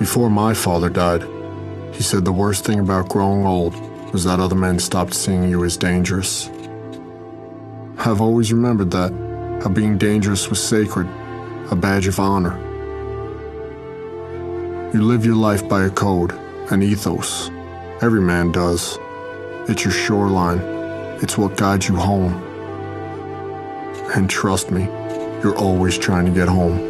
Before my father died, he said the worst thing about growing old was that other men stopped seeing you as dangerous. I've always remembered that, how being dangerous was sacred, a badge of honor. You live your life by a code, an ethos. Every man does. It's your shoreline. It's what guides you home. And trust me, you're always trying to get home.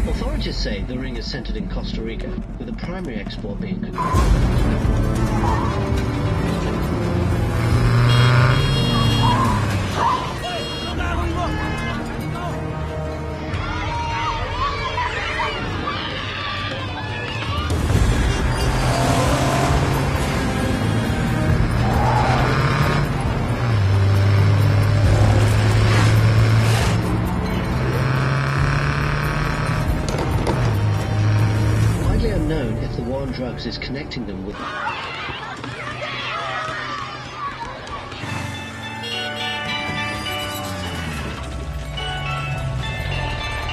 Authorities say the ring is centered in Costa Rica, with the primary export being unknown if the war on drugs is connecting them with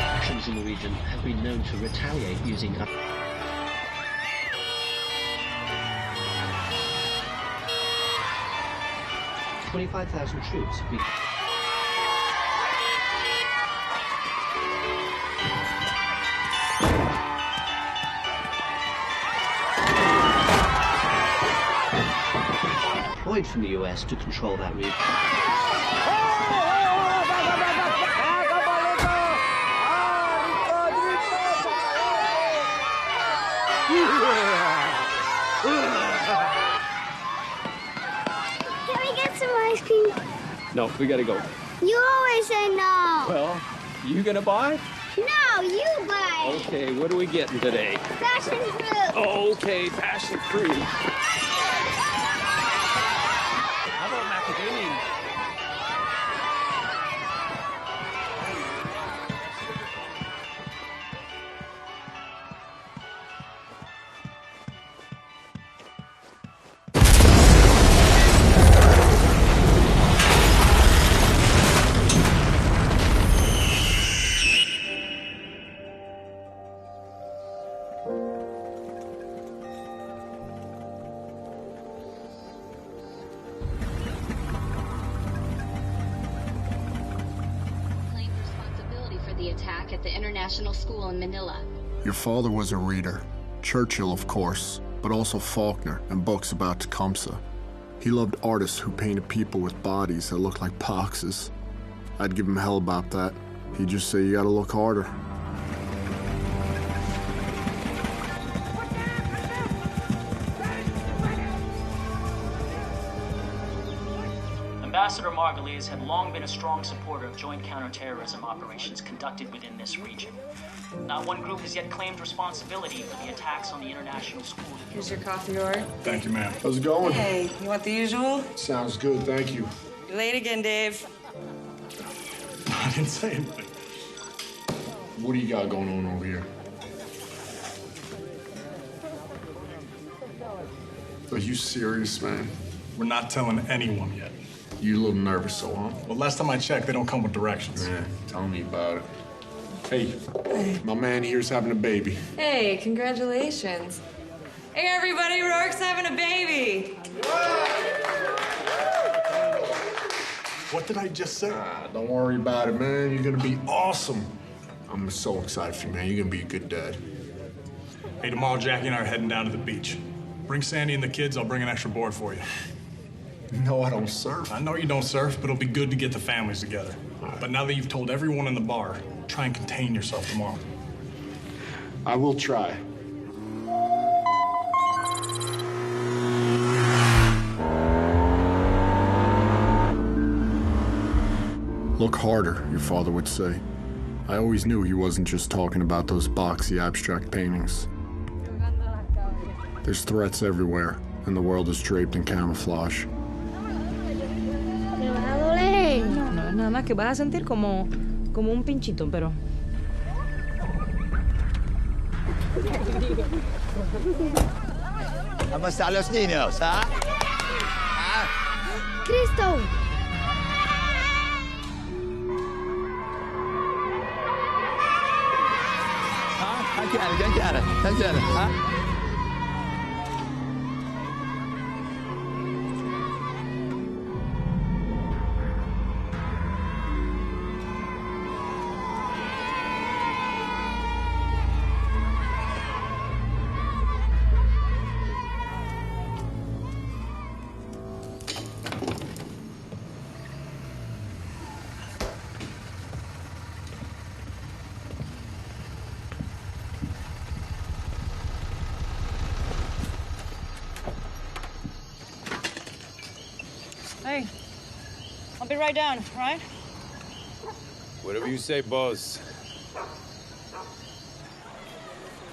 actions in the region have been known to retaliate using 25,000 troops have been deployed from the US to control that region. Can we get some ice cream? No, we gotta go. You always say no. Well, you gonna buy? No, you buy. Okay, what are we getting today? Passion fruit. Okay, passion fruit. How about macadamia? The attack at the international school in Manila. Your father was a reader. Churchill, of course, but also Faulkner and books about Tecumseh. He loved artists who painted people with bodies that looked like boxes. I'd give him hell about that. He'd just say, you gotta look harder. Ambassador Margulies had long been a strong supporter of joint counterterrorism operations conducted within this region. Not one group has yet claimed responsibility for the attacks on the international school. Here's your coffee order. Thank you, ma'am. How's it going? Hey, you want the usual? Sounds good, thank you. You're late again, Dave. I didn't say anything. What do you got going on over here? Are you serious, man? We're not telling anyone yet. You a little nervous, so, huh? Well, last time I checked, they don't come with directions. Yeah, tell me about it. Hey, my man here's having a baby. Hey, congratulations. Hey, everybody, Rourke's having a baby. What did I just say? Don't worry about it, man. You're gonna be awesome. I'm so excited for you, man. You're gonna be a good dad. Hey, tomorrow Jackie and I are heading down to the beach. Bring Sandy and the kids, I'll bring an extra board for you. No, I don't surf. I know you don't surf, but it'll be good to get the families together. But now that you've told everyone in the bar, try and contain yourself tomorrow. I will try. Look harder, your father would say. I always knew he wasn't just talking about those boxy abstract paintings. There's threats everywhere, and the world is draped in camouflage. Me va a doler. No, es nada más que vas a sentir como un pinchito, pero... ¿Cómo están los niños, ah? Cristo. Tangiere, ah? Hey, I'll be right down, right? Whatever you say, boss.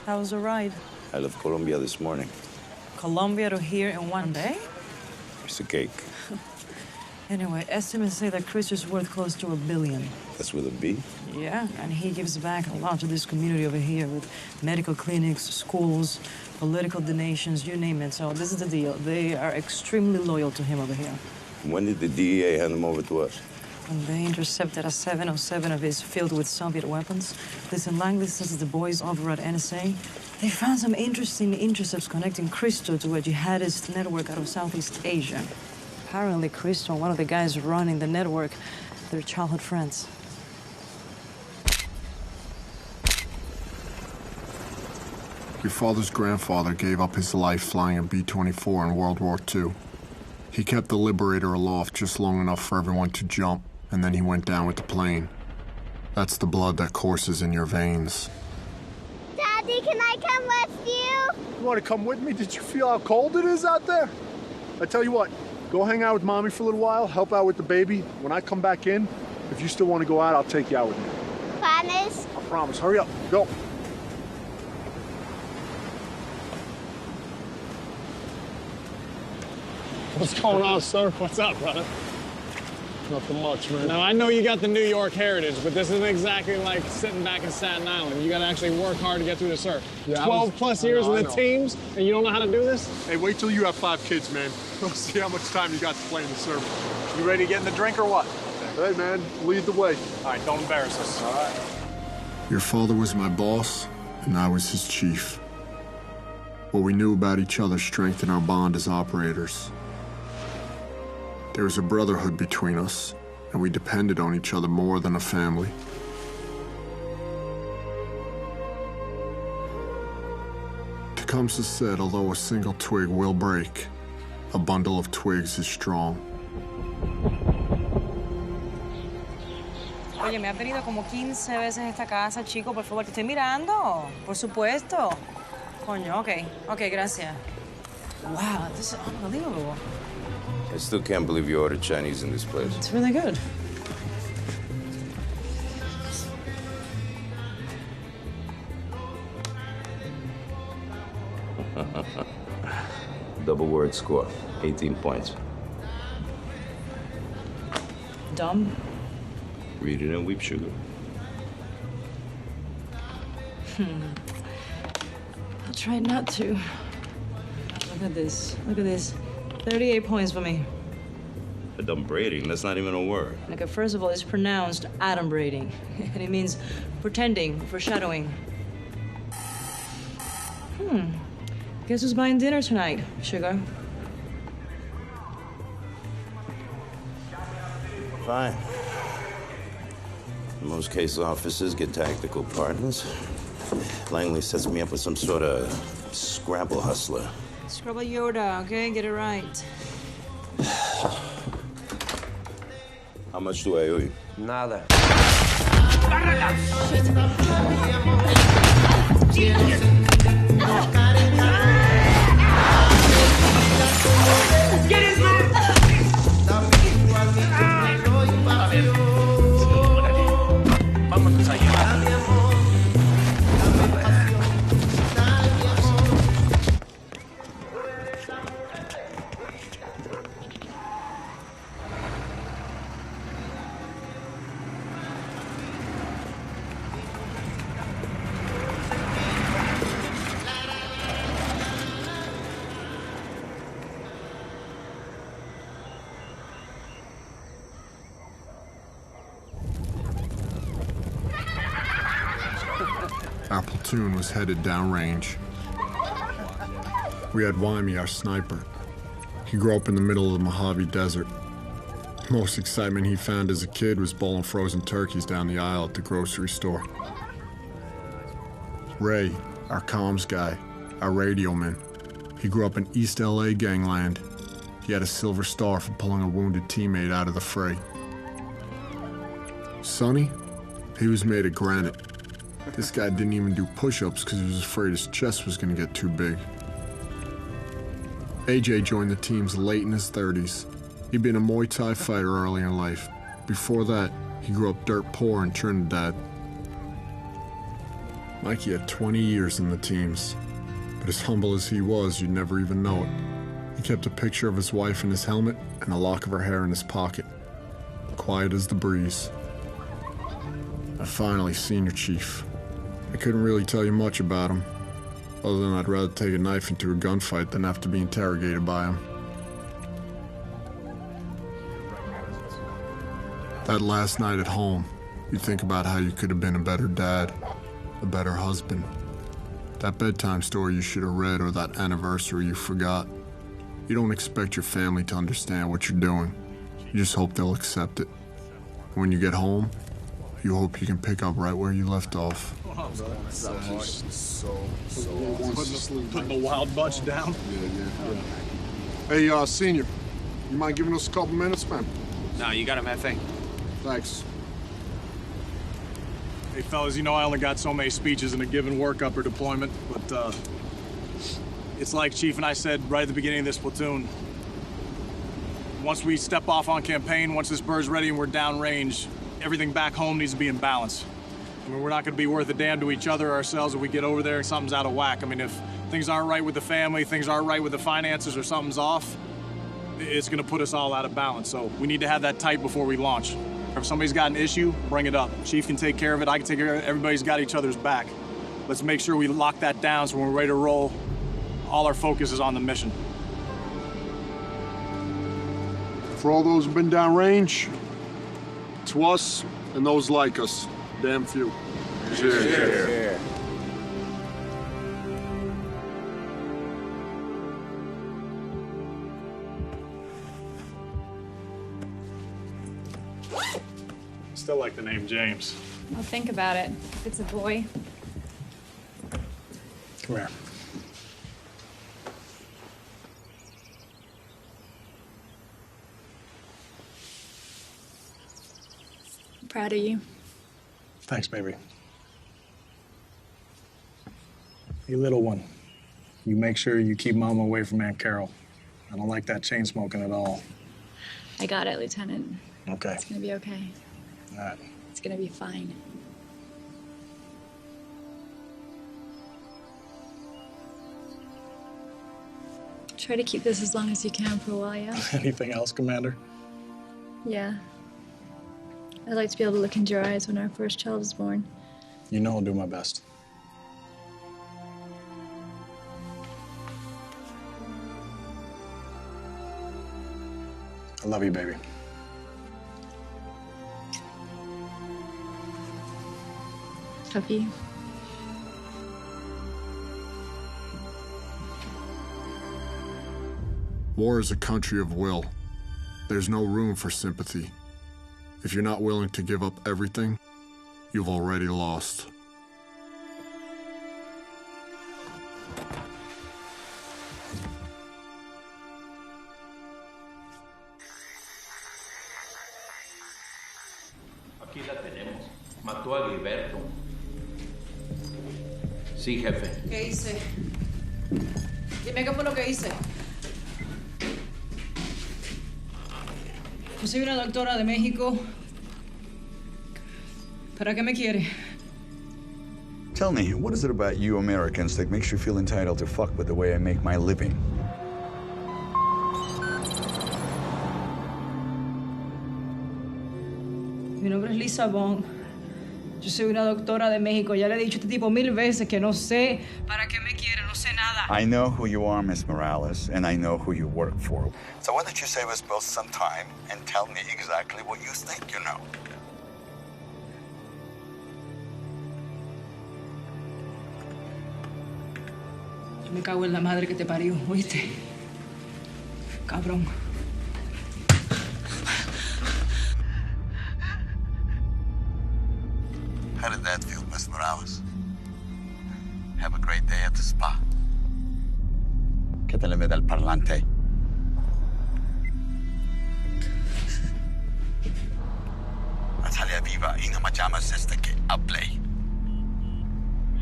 How was the ride? I left Colombia this morning. Colombia to here in one day? It's a cake. Anyway, estimates say that Chris is worth close to $1 billion. That's with a B? Yeah, and he gives back a lot to this community over here with medical clinics, schools, political donations, you name it. So this is the deal. They are extremely loyal to him over here. When did the DEA hand them over to us? When they intercepted a 707 of his filled with Soviet weapons. Listen, Langley says that the boys over at NSA, they found some interesting intercepts connecting Cristo to a jihadist network out of Southeast Asia. Apparently, Cristo and one of the guys running the network, they're childhood friends. Your father's grandfather gave up his life flying a B-24 in World War II. He kept the Liberator aloft just long enough for everyone to jump, and then he went down with the plane. That's the blood that courses in your veins. Daddy, can I come with you? You want to come with me? Did you feel how cold it is out there? I tell you what, go hang out with Mommy for a little while, help out with the baby. When I come back in, if you still want to go out, I'll take you out with me. Promise? I promise. Hurry up. Go. What's going on, sir? What's up, brother? Nothing much, man. Now, I know you got the New York heritage, but this isn't exactly like sitting back in Staten Island. You got to actually work hard to get through the surf. Yeah, 12-plus years in the teams, and you don't know how to do this? Hey, wait till you have 5 kids, man. We'll see how much time you got to play in the surf. You ready to get in the drink or what? Hey, man, lead the way. All right, don't embarrass us. All right. Your father was my boss, and I was his chief. What we knew about each other strengthened our bond as operators. There was a brotherhood between us, and we depended on each other more than a family. Tecumseh said, although a single twig will break, a bundle of twigs is strong. Oye, me has venido como 15 veces a esta casa, chico. Por favor, te estoy mirando. Por supuesto. Coño, ok, gracias. Wow, this is unbelievable. I still can't believe you ordered Chinese in this place. It's really good. Double word score, 18 points. Dumb? Read it and weep sugar. I'll try not to. Look at this. 38 points for me. Adumbrating, that's not even a word. Okay, first of all, it's pronounced adumbrating. And it means pretending, foreshadowing. Guess who's buying dinner tonight, sugar? Fine. Most case officers get tactical partners. Langley sets me up with some sort of Scrabble hustler. Scrabble Yoda, okay? Get it right. How much do I owe you? Nada. Vámonos allá. Our platoon was headed downrange. We had Wymie, our sniper. He grew up in the middle of the Mojave Desert. Most excitement he found as a kid was bowling frozen turkeys down the aisle at the grocery store. Ray, our comms guy, our radio man. He grew up in East LA gangland. He had a Silver Star for pulling a wounded teammate out of the fray. Sonny, he was made of granite. This guy didn't even do push-ups because he was afraid his chest was going to get too big. AJ joined the teams late in his 30s. He'd been a Muay Thai fighter early in life. Before that, he grew up dirt poor in Trinidad. Mikey had 20 years in the teams, but as humble as he was, you'd never even know it. He kept a picture of his wife in his helmet and a lock of her hair in his pocket, quiet as the breeze. And finally, Senior Chief. I couldn't really tell you much about him, other than I'd rather take a knife into a gunfight than have to be interrogated by him. That last night at home, you think about how you could have been a better dad, a better husband. That bedtime story you should have read or that anniversary you forgot. You don't expect your family to understand what you're doing. You just hope they'll accept it. When you get home, you hope you can pick up right where you left off. Putting the wild bunch down. Yeah. Hey, Senior, you mind giving us a couple minutes, man? No, you got him, F.A. Thanks. Hey, fellas, you know I only got so many speeches in a given workup or deployment, but it's like Chief and I said right at the beginning of this platoon. Once we step off on campaign, once this bird's ready and we're downrange, everything back home needs to be in balance. I mean, we're not going to be worth a damn to each other or ourselves if we get over there and something's out of whack. I mean, if things aren't right with the family, things aren't right with the finances, or something's off, it's going to put us all out of balance. So we need to have that tight before we launch. If somebody's got an issue, bring it up. Chief can take care of it. I can take care of it. Everybody's got each other's back. Let's make sure we lock that down so when we're ready to roll, all our focus is on the mission. For all those who've been downrange, to us and those like us, damn few. Cheers. Cheers. Still like the name James. Well, think about it. If it's a boy. Come here. I'm proud of you. Thanks, baby. You little one, you make sure you keep Mama away from Aunt Carol. I don't like that chain smoking at all. I got it, Lieutenant. Okay. It's gonna be okay. All right. It's gonna be fine. Try to keep this as long as you can for a while, yeah? Anything else, Commander? Yeah. I'd like to be able to look into your eyes when our first child is born. You know I'll do my best. I love you, baby. Love you. War is a country of will. There's no room for sympathy. If you're not willing to give up everything, you've already lost. Aquí la tenemos. Mató a Gilberto. Sí, jefe. ¿Qué hice? Dime qué fue lo que hice. Yo soy una doctora de México. ¿Para qué me quiere? Tell me, what is it about you Americans that makes you feel entitled to fuck with the way I make my living? Mi nombre es Lisa Bond. Yo soy una doctora de México. Ya le he dicho a este tipo 1000 veces que no sé para qué me quiere, no sé nada. I know who you are, Miss Morales, and I know who you work for. So why don't you save us both some time and tell me exactly what you think you know? Yo me cago en la madre que te parió, ¿oíste? Cabrón. How did that feel, Miss Morales? Have a great day at the spa. ¿Qué te le mete al parlante? Natalia viva y no me llamas hasta que hable.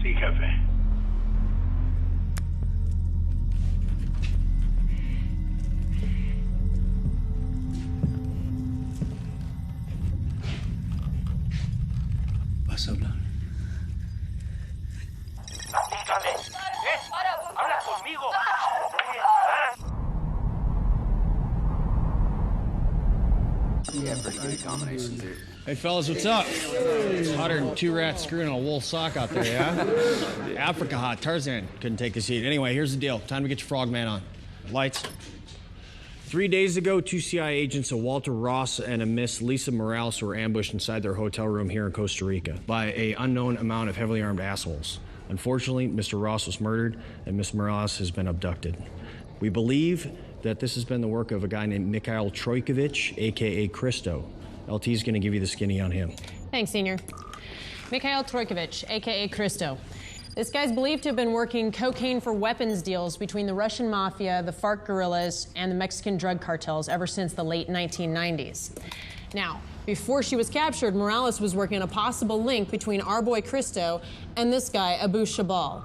Sí, jefe. ¿Vas a hablar? ¡Habla conmigo! Hey, fellas, what's up? It's hotter than 2 rats screwing a wool sock out there, yeah? Africa hot. Tarzan couldn't take his heat. Anyway, here's the deal. Time to get your frogman on. Lights. 3 days ago, 2 CIA agents, a Walter Ross and a Miss Lisa Morales, were ambushed inside their hotel room here in Costa Rica by an unknown amount of heavily armed assholes. Unfortunately, Mr. Ross was murdered and Miss Morales has been abducted. We believe that this has been the work of a guy named Mikhail Trojkovic, a.k.a. Christo. LT is going to give you the skinny on him. Thanks, Senior. Mikhail Trojkovic, a.k.a. Christo. This guy's believed to have been working cocaine for weapons deals between the Russian mafia, the FARC guerrillas, and the Mexican drug cartels ever since the late 1990s. Now, before she was captured, Morales was working on a possible link between our boy Christo and this guy, Abu Shabal.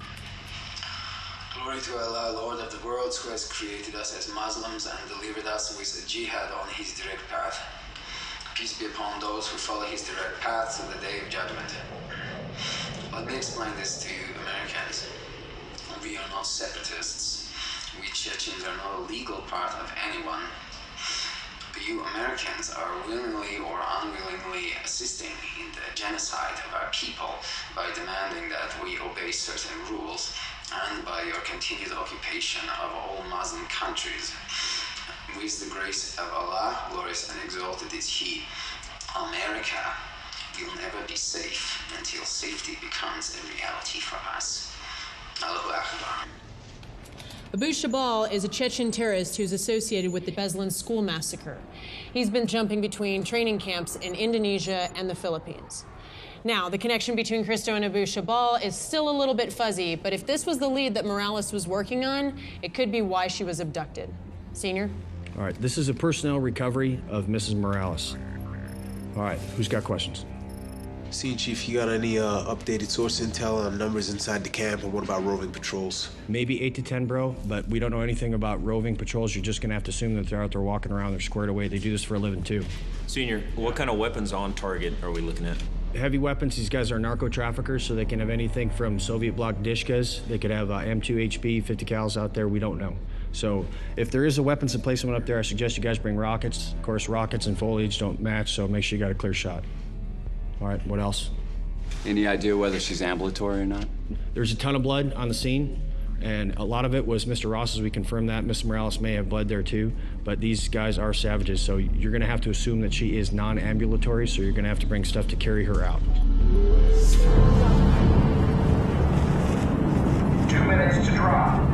Glory to Allah, Lord of the worlds, who has created us as Muslims and delivered us with a jihad on his direct path. Peace be upon those who follow his direct path to the day of judgment. Let me explain this to you, Americans. We are not separatists. We Chechens are not a legal part of anyone. You Americans are willingly or unwillingly assisting in the genocide of our people by demanding that we obey certain rules and by your continued occupation of all Muslim countries. With the grace of Allah, glorious and exalted is He, America will never be safe until safety becomes a reality for us. Allahu Akbar. Abu Shabal is a Chechen terrorist who's associated with the Beslan school massacre. He's been jumping between training camps in Indonesia and the Philippines. Now, the connection between Christo and Abu Shabal is still a little bit fuzzy, but if this was the lead that Morales was working on, it could be why she was abducted. Senior? All right, this is a personnel recovery of Mrs. Morales. All right, who's got questions? Scene Chief, you got any updated source intel on numbers inside the camp, and what about roving patrols? Maybe 8 to 10, bro, but we don't know anything about roving patrols. You're just gonna have to assume that they're out there walking around, they're squared away. They do this for a living, too. Senior, what kind of weapons on target are we looking at? Heavy weapons, these guys are narco traffickers, so they can have anything from Soviet bloc dishkas. They could have M2 HP, 50 cals out there, we don't know. So if there is a weapons emplacement up there, I suggest you guys bring rockets. Of course, rockets and foliage don't match, so make sure you got a clear shot. All right, what else? Any idea whether she's ambulatory or not? There's a ton of blood on the scene, and a lot of it was Mr. Ross's. We confirmed that. Mr. Morales may have bled there too, but these guys are savages, so you're gonna have to assume that she is non-ambulatory, so you're gonna have to bring stuff to carry her out. 2 minutes to drop.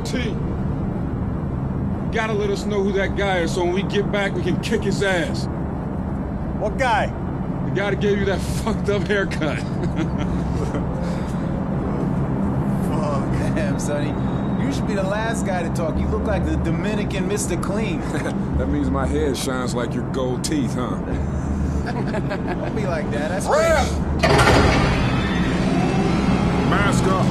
T. Gotta let us know who that guy is so when we get back, we can kick his ass. What guy? The guy that gave you that fucked up haircut. Oh, damn, Sonny. You should be the last guy to talk. You look like the Dominican Mr. Clean. That means my head shines like your gold teeth, huh? Don't be like that. That's Rap! Mask up.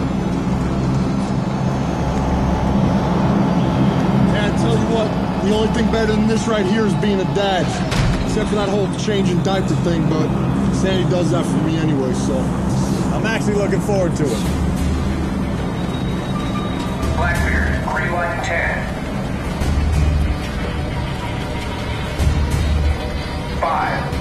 Yeah, I tell you what, the only thing better than this right here is being a dad. Except for that whole changing diaper thing, but Sandy does that for me anyway, so I'm actually looking forward to it. Blackbeard, green light 10. 5.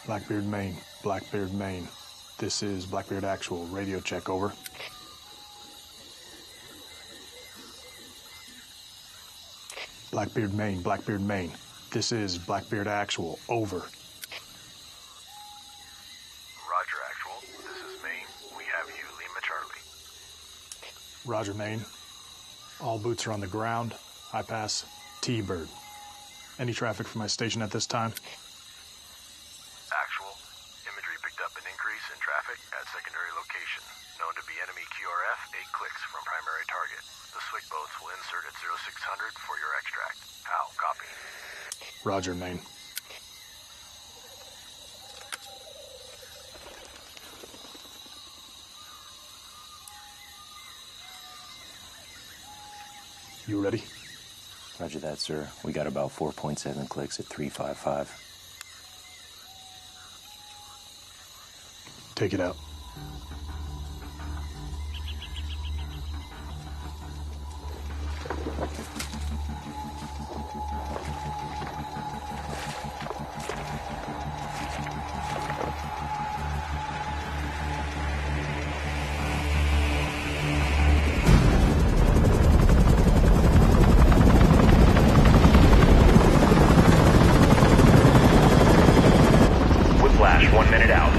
Blackbeard, Maine. Blackbeard, Maine. This is Blackbeard Actual. Radio check, over. Blackbeard, Maine. Blackbeard, Maine. This is Blackbeard Actual. Over. Roger, Actual. This is Maine. We have you, Lima Charlie. Roger, Maine. All boots are on the ground. I pass T-Bird. Any traffic from my station at this time? Actual. Imagery picked up an increase in traffic at secondary location. Known to be enemy QRF, 8 clicks from primary target. The SWIC boats will insert at 0600 for your extract. How? Copy. Roger, Maine. You ready? Roger that, sir. We got about 4.7 clicks at 355. Take it out. Whiplash, 1 minute out.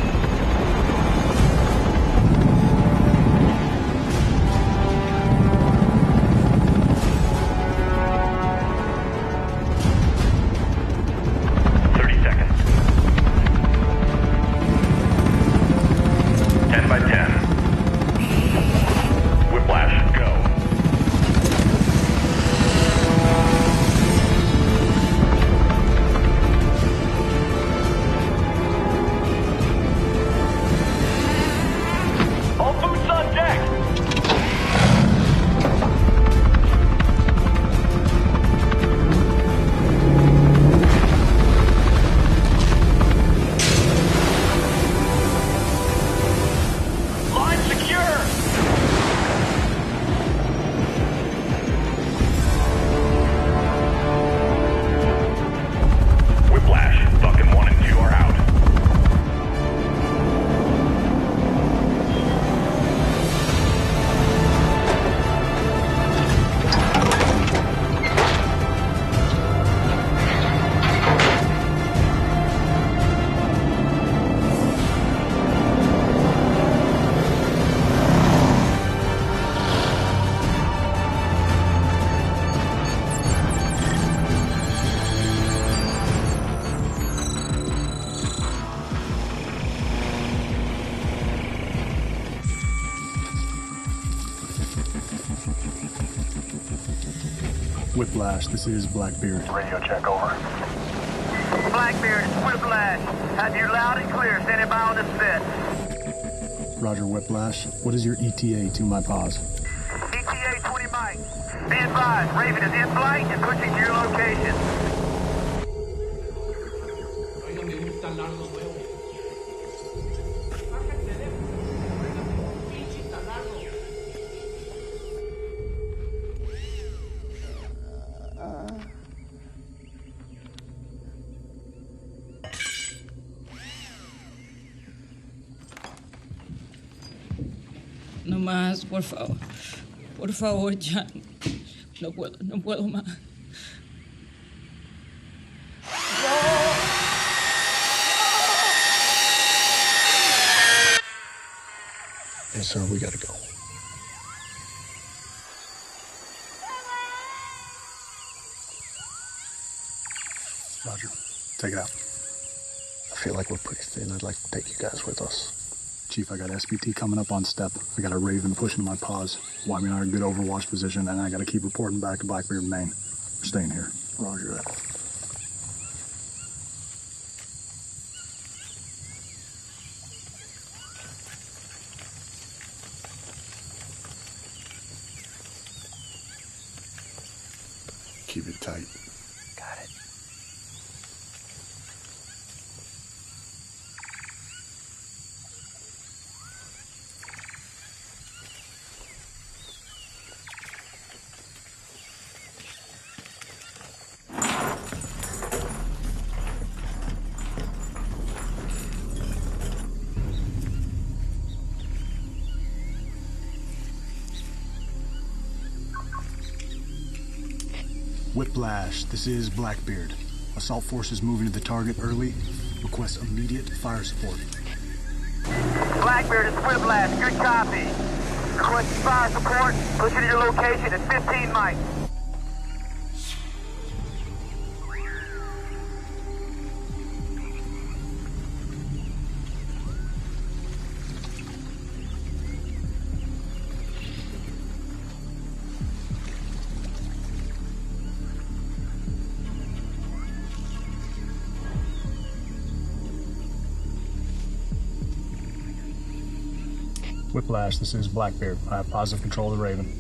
Whiplash, this is Blackbeard. Radio check, over. Blackbeard, it's Whiplash. Have you loud and clear. Standing by on the set. Roger, Whiplash. What is your ETA to my pause? ETA 20 mics. Be advised, Raven is in flight and pushing to your location. No más, por favor. Por favor, ya. No puedo más. Hey, sir, we gotta go. Roger, take it out. I feel like we're pretty thin. I'd like to take you guys with us. Chief, I got SBT coming up on step. I got a Raven pushing my paws. Wyman and I are in good overwatch position, and I got to keep reporting back to Blackbeard, Maine. We're staying here. Roger that. Keep it tight. Got it. Whiplash, this is Blackbeard. Assault forces moving to the target early. Request immediate fire support. Blackbeard is Whiplash. Good copy. Request fire support. Pushing to your location at 15 mics. Whiplash, this is Blackbeard. I have positive control of the Raven.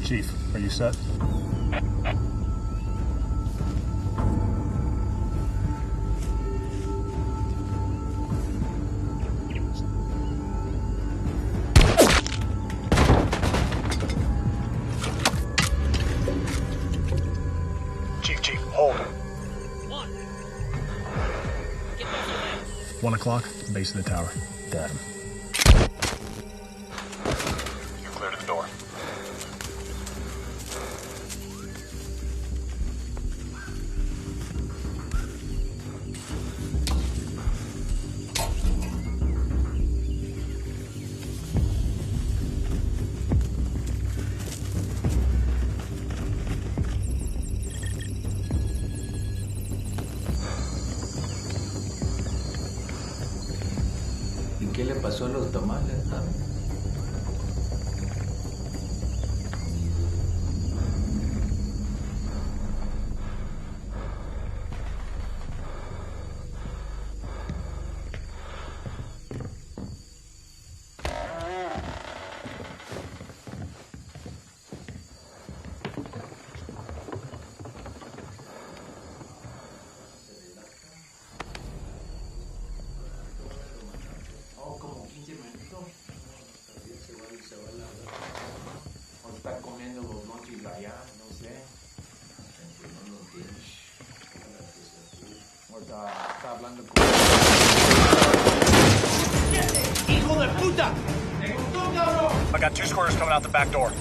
Chief, are you set? Chief, hold. 1 o'clock, base of the tower. Got him. You're clear to the door. ¿Y qué le pasó a los tamales? ¡Hijo de puta! I got 2 squares coming out the back door.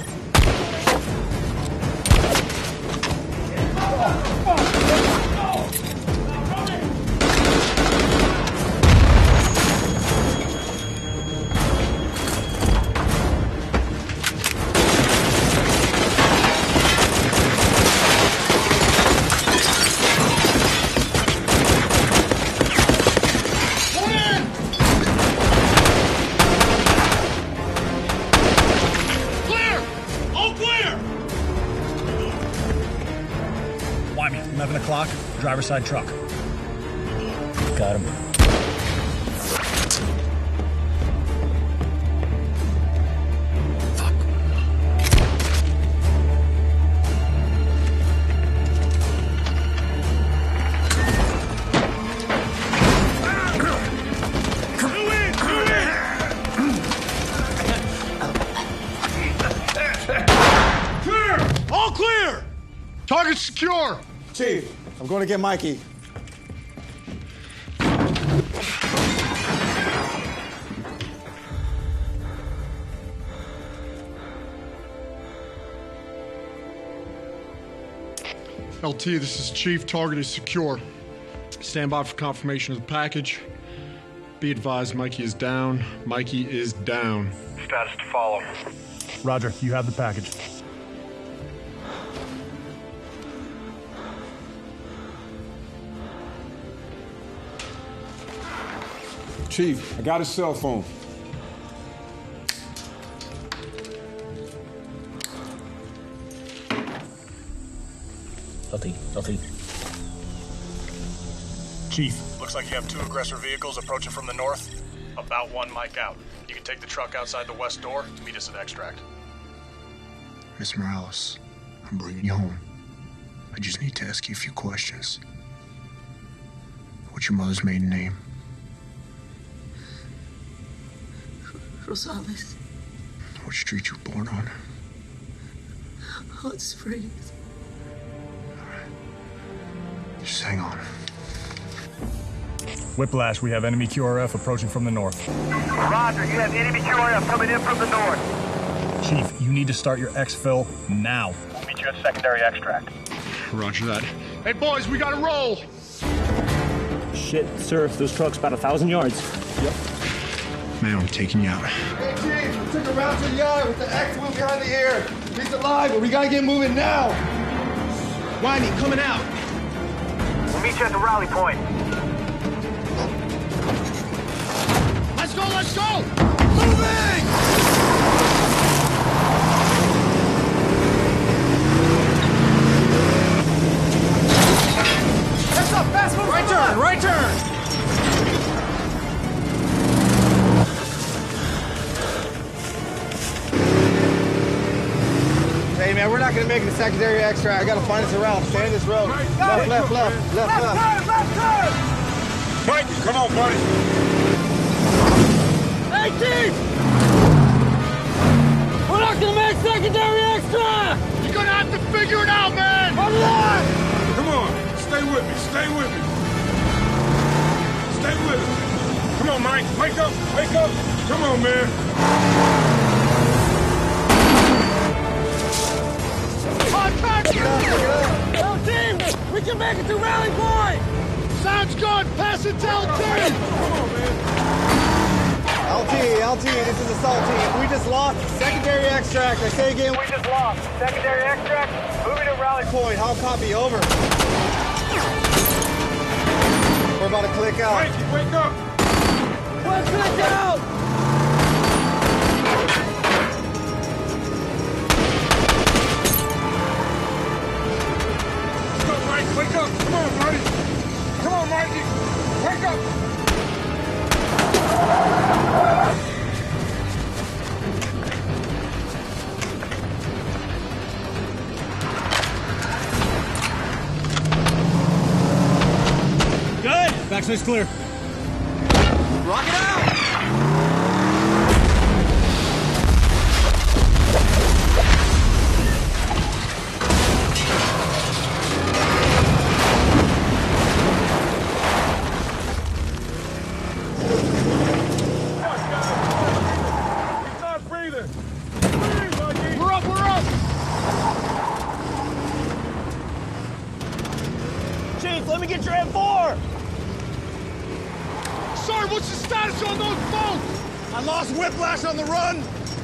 Wyman, 11 o'clock, driver's side truck. Got him. Clear! All clear! Target secure! Chief, I'm going to get Mikey. LT, this is Chief. Target is secure. Stand by for confirmation of the package. Be advised, Mikey is down. Mikey is down. Status to follow. Roger, you have the package. Chief, I got his cell phone. LT. Chief, looks like you have 2 aggressor vehicles approaching from the north. About 1 mic out. You can take the truck outside the west door to meet us at extract. Miss Morales, I'm bringing you home. I just need to ask you a few questions. What's your mother's maiden name? Rosales. What street you were born on? Hot Springs. Just hang on. Whiplash, we have enemy QRF approaching from the north. Roger, you have enemy QRF coming in from the north. Chief, you need to start your exfil now. We'll meet you at secondary extract. Roger that. Hey, boys, we gotta roll! Shit, sir, those trucks about 1,000 yards. Yep. Man, I'm taking you out. Hey, Chief, we took a route to the yard with the X-Wing behind the ear. He's alive, but we gotta get moving now. Winey, coming out. We'll meet you at the rally point. Let's go, let's go! Moving! Heads up, fast move! Right turn, right turn! Hey, man, we're not gonna make it to secondary extract. I gotta find us a route. Stay in this road. Left. Left turn! Mike, come on, buddy. Hey, Chief! We're not gonna make secondary extra! You're gonna have to figure it out, man! I'm not! Come on, stay with me, stay with me. Stay with us. Come on, Mike, wake up, wake up. Come on, man. Tell team, we can make it to rally point! Sounds good, pass it to LT! LT, this is Assault Team. We just lost secondary extract. I say again, We just lost. Secondary extract, moving to rally point. point. How copy? Over. We're about to click out. Mike, wake up. Let's click out! Let's go, Mike, wake up. Come on, buddy. Come on, Mikey. Wake up. Good! Backside's clear. Rock it out! what's the status on those boats? I lost Whiplash on the run.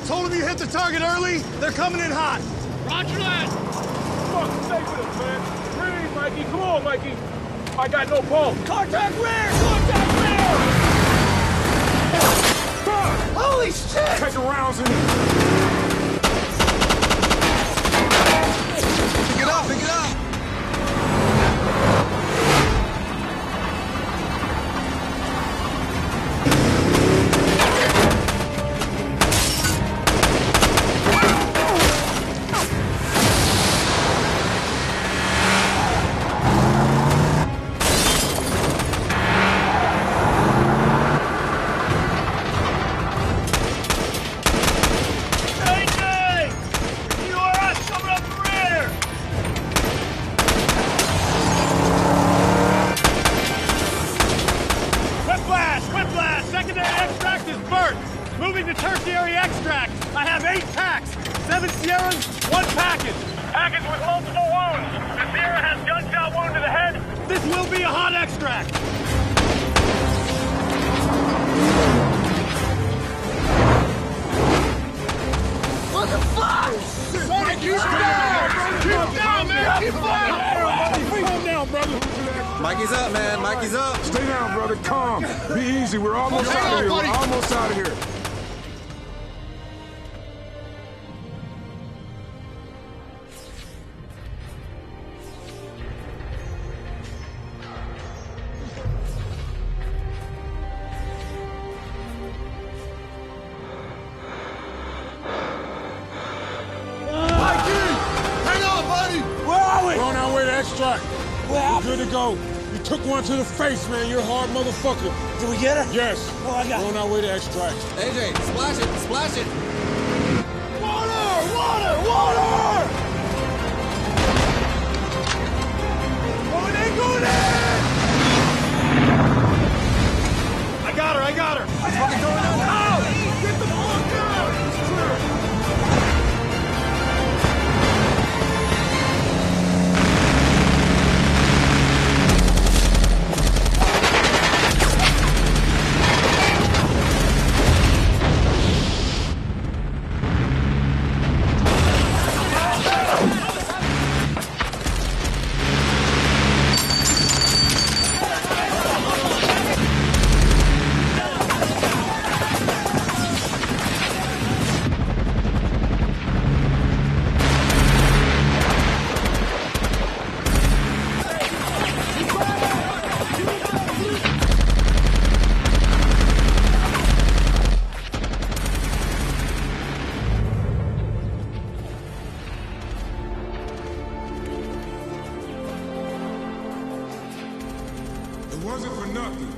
Told him you hit the target early. They're coming in hot. Roger that. Fuck, stay with us, man. Breathe, Mikey. Come on, Mikey. I got no pulse. Contact rear! Contact rear! Holy shit! Take the rounds in. Pick it up, pick it up. Moving to tertiary extract. I have 8 packs. 7 Sierras, 1 package. Package with multiple wounds. The Sierra has gunshot wound to the head. This will be a hot extract. What the fuck? Sonny, keep him down! Keep him down, man! Keep him down! Calm down, brother. Mikey's up, man. Mikey's up. Stay down, brother. Calm. Be easy. We're almost out of here. We're almost out of here. We're on our way to extract. We're good to go. You took one to the face, man. You're a hard motherfucker. Did we get her? Yes. Oh, I got We're on our way to extract. AJ, splash it, splash it. Water! Water! Water! Going in, going in! I got her, I got her. What's fucking going on? Out! Get the fuck out! It's clear. It wasn't for nothing.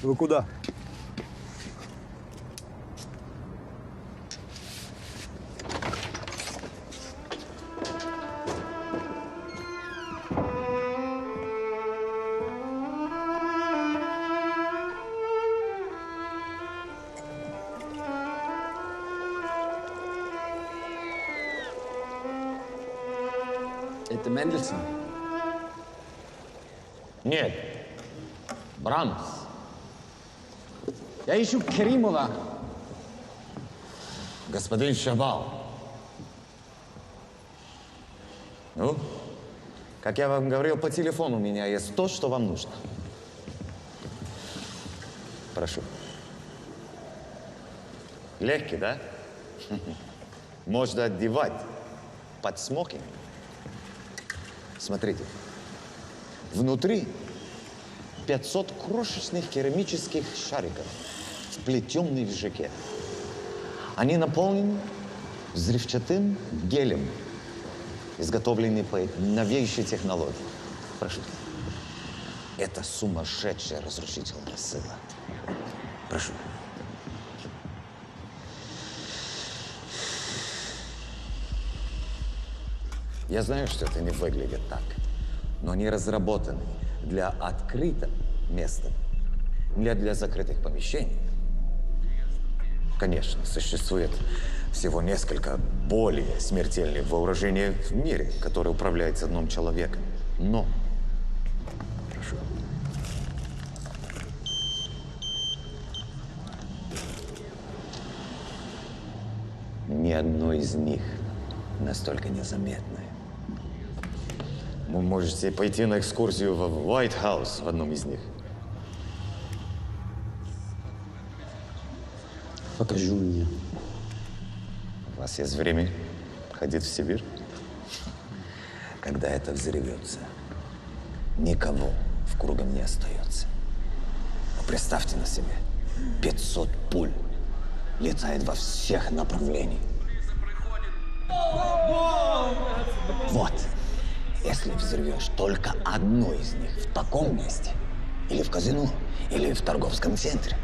Вы куда? Это Мендельсон? Нет. Брамс. Я ищу Керимова. Господин Шабал. Ну, как я вам говорил по телефону, у меня есть то, что вам нужно. Прошу. Легкий, да? Можно одевать под смокинг. Смотрите. Внутри 500 крошечных керамических шариков, сплетенных в жике. Они наполнены взрывчатым гелем, изготовленный по новейшей технологии. Прошу. Это сумасшедшая разрушительная сила. Прошу. Я знаю, что это не выглядит так, но они разработаны для открытых мест, не для закрытых помещений. Конечно, существует всего несколько более смертельных вооружений в мире, которые управляются одним человеком. Но, прошу, ни одно из них настолько незаметное. Вы можете пойти на экскурсию в White House в одном из них. Покажи мне. У вас есть время ходить в Сибирь? Когда это взорвется, никого в кругом не остается. Но представьте на себе, 500 пуль летает во всех направлениях. Вот. Если взорвешь только одну из них в таком месте, или в казино, или в торговском центре,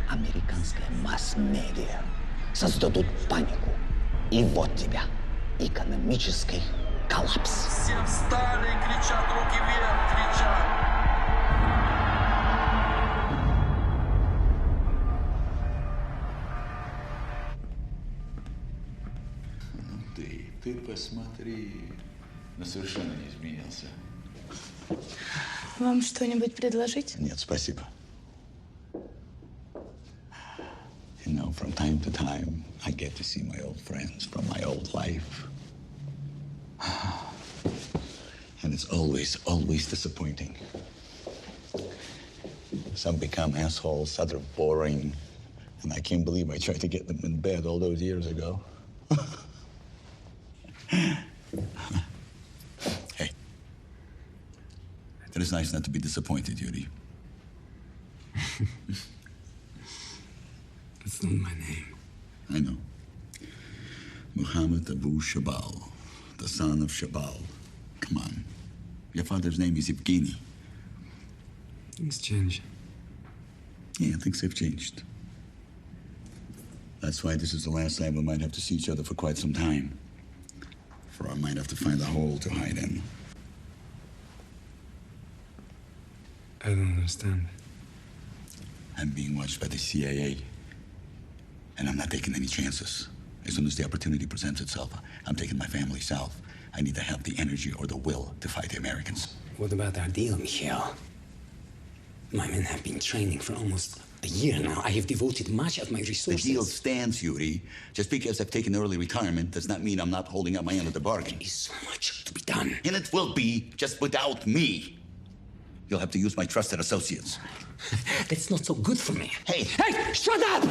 американская масс-медиа создадут панику. И вот тебя. Экономический коллапс. Все встали и кричат, руки вверх, кричат. Ты посмотри. Но совершенно не изменился. Вам что-нибудь предложить? Нет, спасибо. You know, from time to time, I get to see my old friends from my old life. And it's always disappointing. Some become assholes, others boring. And I can't believe I tried to get them in bed all those years ago. Hey. It is nice not to be disappointed, Yuri. That's not my name. I know. Muhammad Abu Shabal, the son of Shabal. Come on. Your father's name is Evgeny. Things change. Yeah, things have changed. That's why this is the last time we might have to see each other for quite some time. For I might have to find a hole to hide in. I don't understand. I'm being watched by the CIA. And I'm not taking any chances. As soon as the opportunity presents itself, I'm taking my family south. I need to have the energy or the will to fight the Americans. What about our deal, Mikhail? My men have been training for almost a year now. I have devoted much of my resources. The deal stands, Yuri. Just because I've taken early retirement does not mean I'm not holding up my end of the bargain. There is so much to be done. And it will be, just without me. You'll have to use my trusted associates. That's not so good for me. Hey! Hey! Shut up!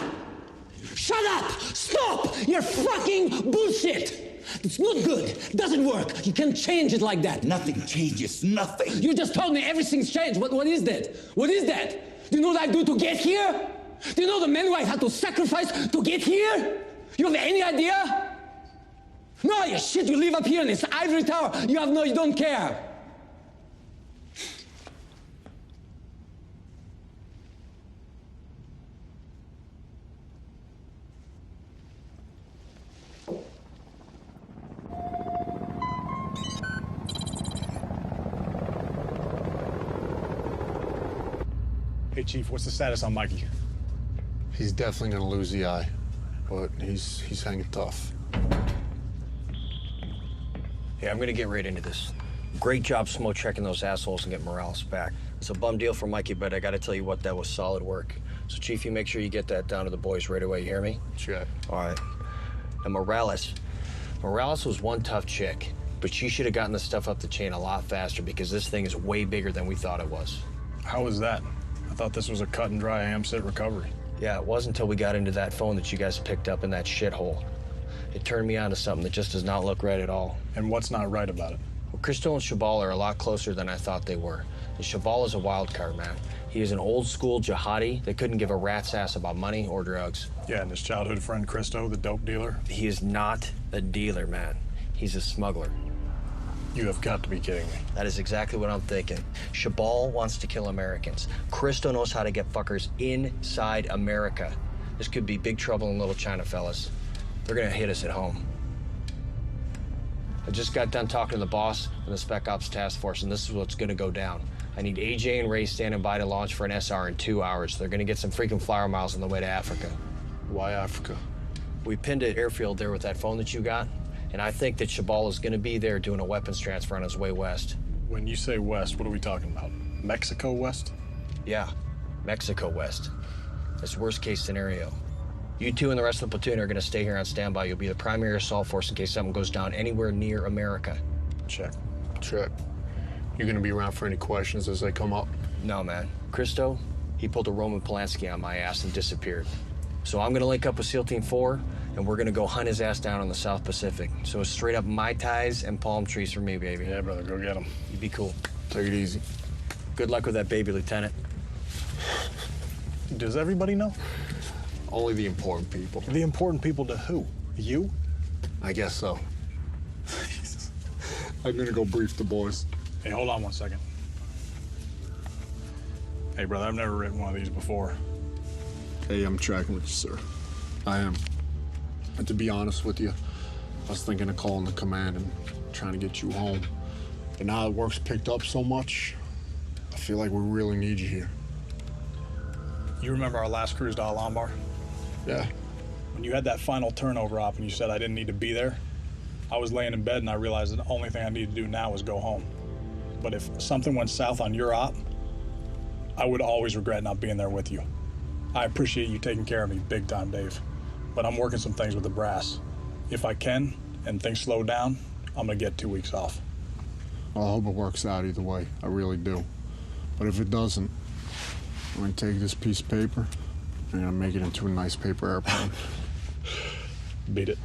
Shut up! Stop! You're fucking bullshit! It's not good. Doesn't work. You can't change it like that. Nothing changes. Nothing. You just told me everything's changed. What is that? What is that? Do you know what I do to get here? Do you know the men who I had to sacrifice to get here? You have any idea? No, you shit. You live up here in this ivory tower. You don't care. Hey, Chief, what's the status on Mikey? He's definitely gonna lose the eye, but he's hanging tough. Hey, I'm gonna get right into this. Great job smoke checking those assholes and get Morales back. It's a bum deal for Mikey, but I gotta tell you what, that was solid work. So, Chief, you make sure you get that down to the boys right away, you hear me? Check. All right. And Morales was one tough chick, but she should have gotten the stuff up the chain a lot faster because this thing is way bigger than we thought it was. How was that? I thought this was a cut and dry AMSIT recovery. Yeah, it was until we got into that phone that you guys picked up in that shithole. It turned me on to something that just does not look right at all. And what's not right about it? Well, Cristo and Chabal are a lot closer than I thought they were. And Chabal is a wild card, man. He is an old-school jihadi that couldn't give a rat's ass about money or drugs. Yeah, and his childhood friend Cristo, the dope dealer? He is not a dealer, man. He's a smuggler. You have got to be kidding me. That is exactly what I'm thinking. Chabal wants to kill Americans. Cristo knows how to get fuckers inside America. This could be big trouble in Little China, fellas. They're gonna hit us at home. I just got done talking to the boss and the Spec Ops Task Force, and this is what's gonna go down. I need AJ and Ray standing by to launch for an SR in 2 hours. They're gonna get some freaking flyer miles on the way to Africa. Why Africa? We pinned an airfield there with that phone that you got, and I think that Chabal is gonna be there doing a weapons transfer on his way west. When you say west, what are we talking about? Mexico west? Yeah, Mexico west. That's worst case scenario. You two and the rest of the platoon are gonna stay here on standby. You'll be the primary assault force in case something goes down anywhere near America. Check. Check. You gonna be around for any questions as they come up? No, man. Cristo, he pulled a Roman Polanski on my ass and disappeared. So I'm gonna link up with SEAL Team 4, and we're gonna go hunt his ass down in the South Pacific. So it's straight up Mai Tais and palm trees for me, baby. Yeah, brother, go get him. You be cool. Take it easy. Good luck with that baby, Lieutenant. Does everybody know? Only the important people. The important people to who? You? I guess so. I'm gonna go brief the boys. Hey, hold on 1 second. Hey, brother, I've never written one of these before. Hey, I'm tracking with you, sir. I am. And to be honest with you, I was thinking of calling the command and trying to get you home. But now that work's picked up so much, I feel like we really need you here. You remember our last cruise to Al-Anbar? Yeah. When you had that final turnover op and you said I didn't need to be there, I was laying in bed and I realized the only thing I need to do now is go home. But if something went south on your op, I would always regret not being there with you. I appreciate you taking care of me big time, Dave. But I'm working some things with the brass. If I can, and things slow down, I'm gonna get 2 weeks off. Well, I hope it works out either way. I really do. But if it doesn't, I'm gonna take this piece of paper and I'm gonna make it into a nice paper airplane. Beat it.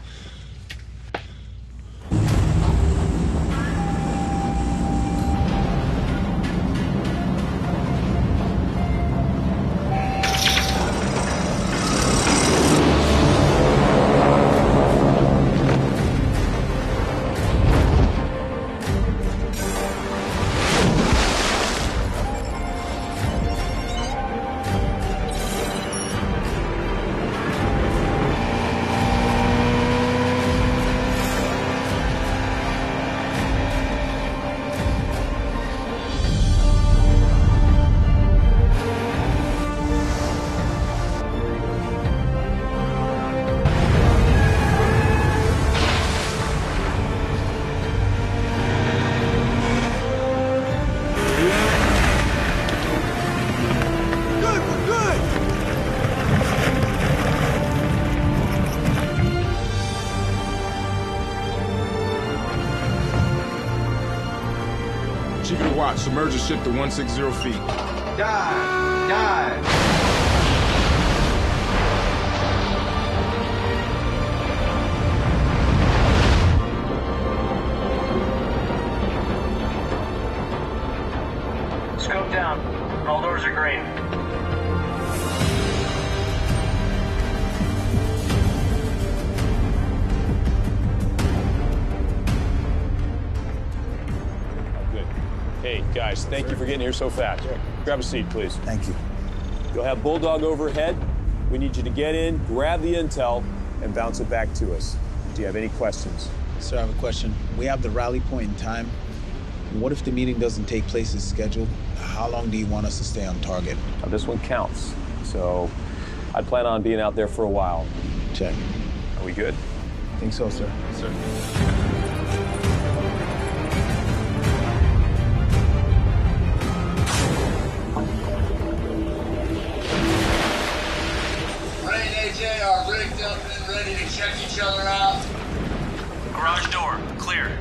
Chief of the watch, submerge the ship to 160 feet. Dive! Dive! Scope down. All doors are green. Good. Hey, guys, thank you for getting here so fast. Grab a seat, please. Thank you. You'll have Bulldog overhead. We need you to get in, grab the intel, and bounce it back to us. Do you have any questions? Sir, I have a question. We have the rally point in time. What if the meeting doesn't take place as scheduled? How long do you want us to stay on target? Now, this one counts, so I'd plan on being out there for a while. Check. Are we good? I think so, sir. Sir. Ray and AJ are rigged up and ready to check each other out. Garage door, clear.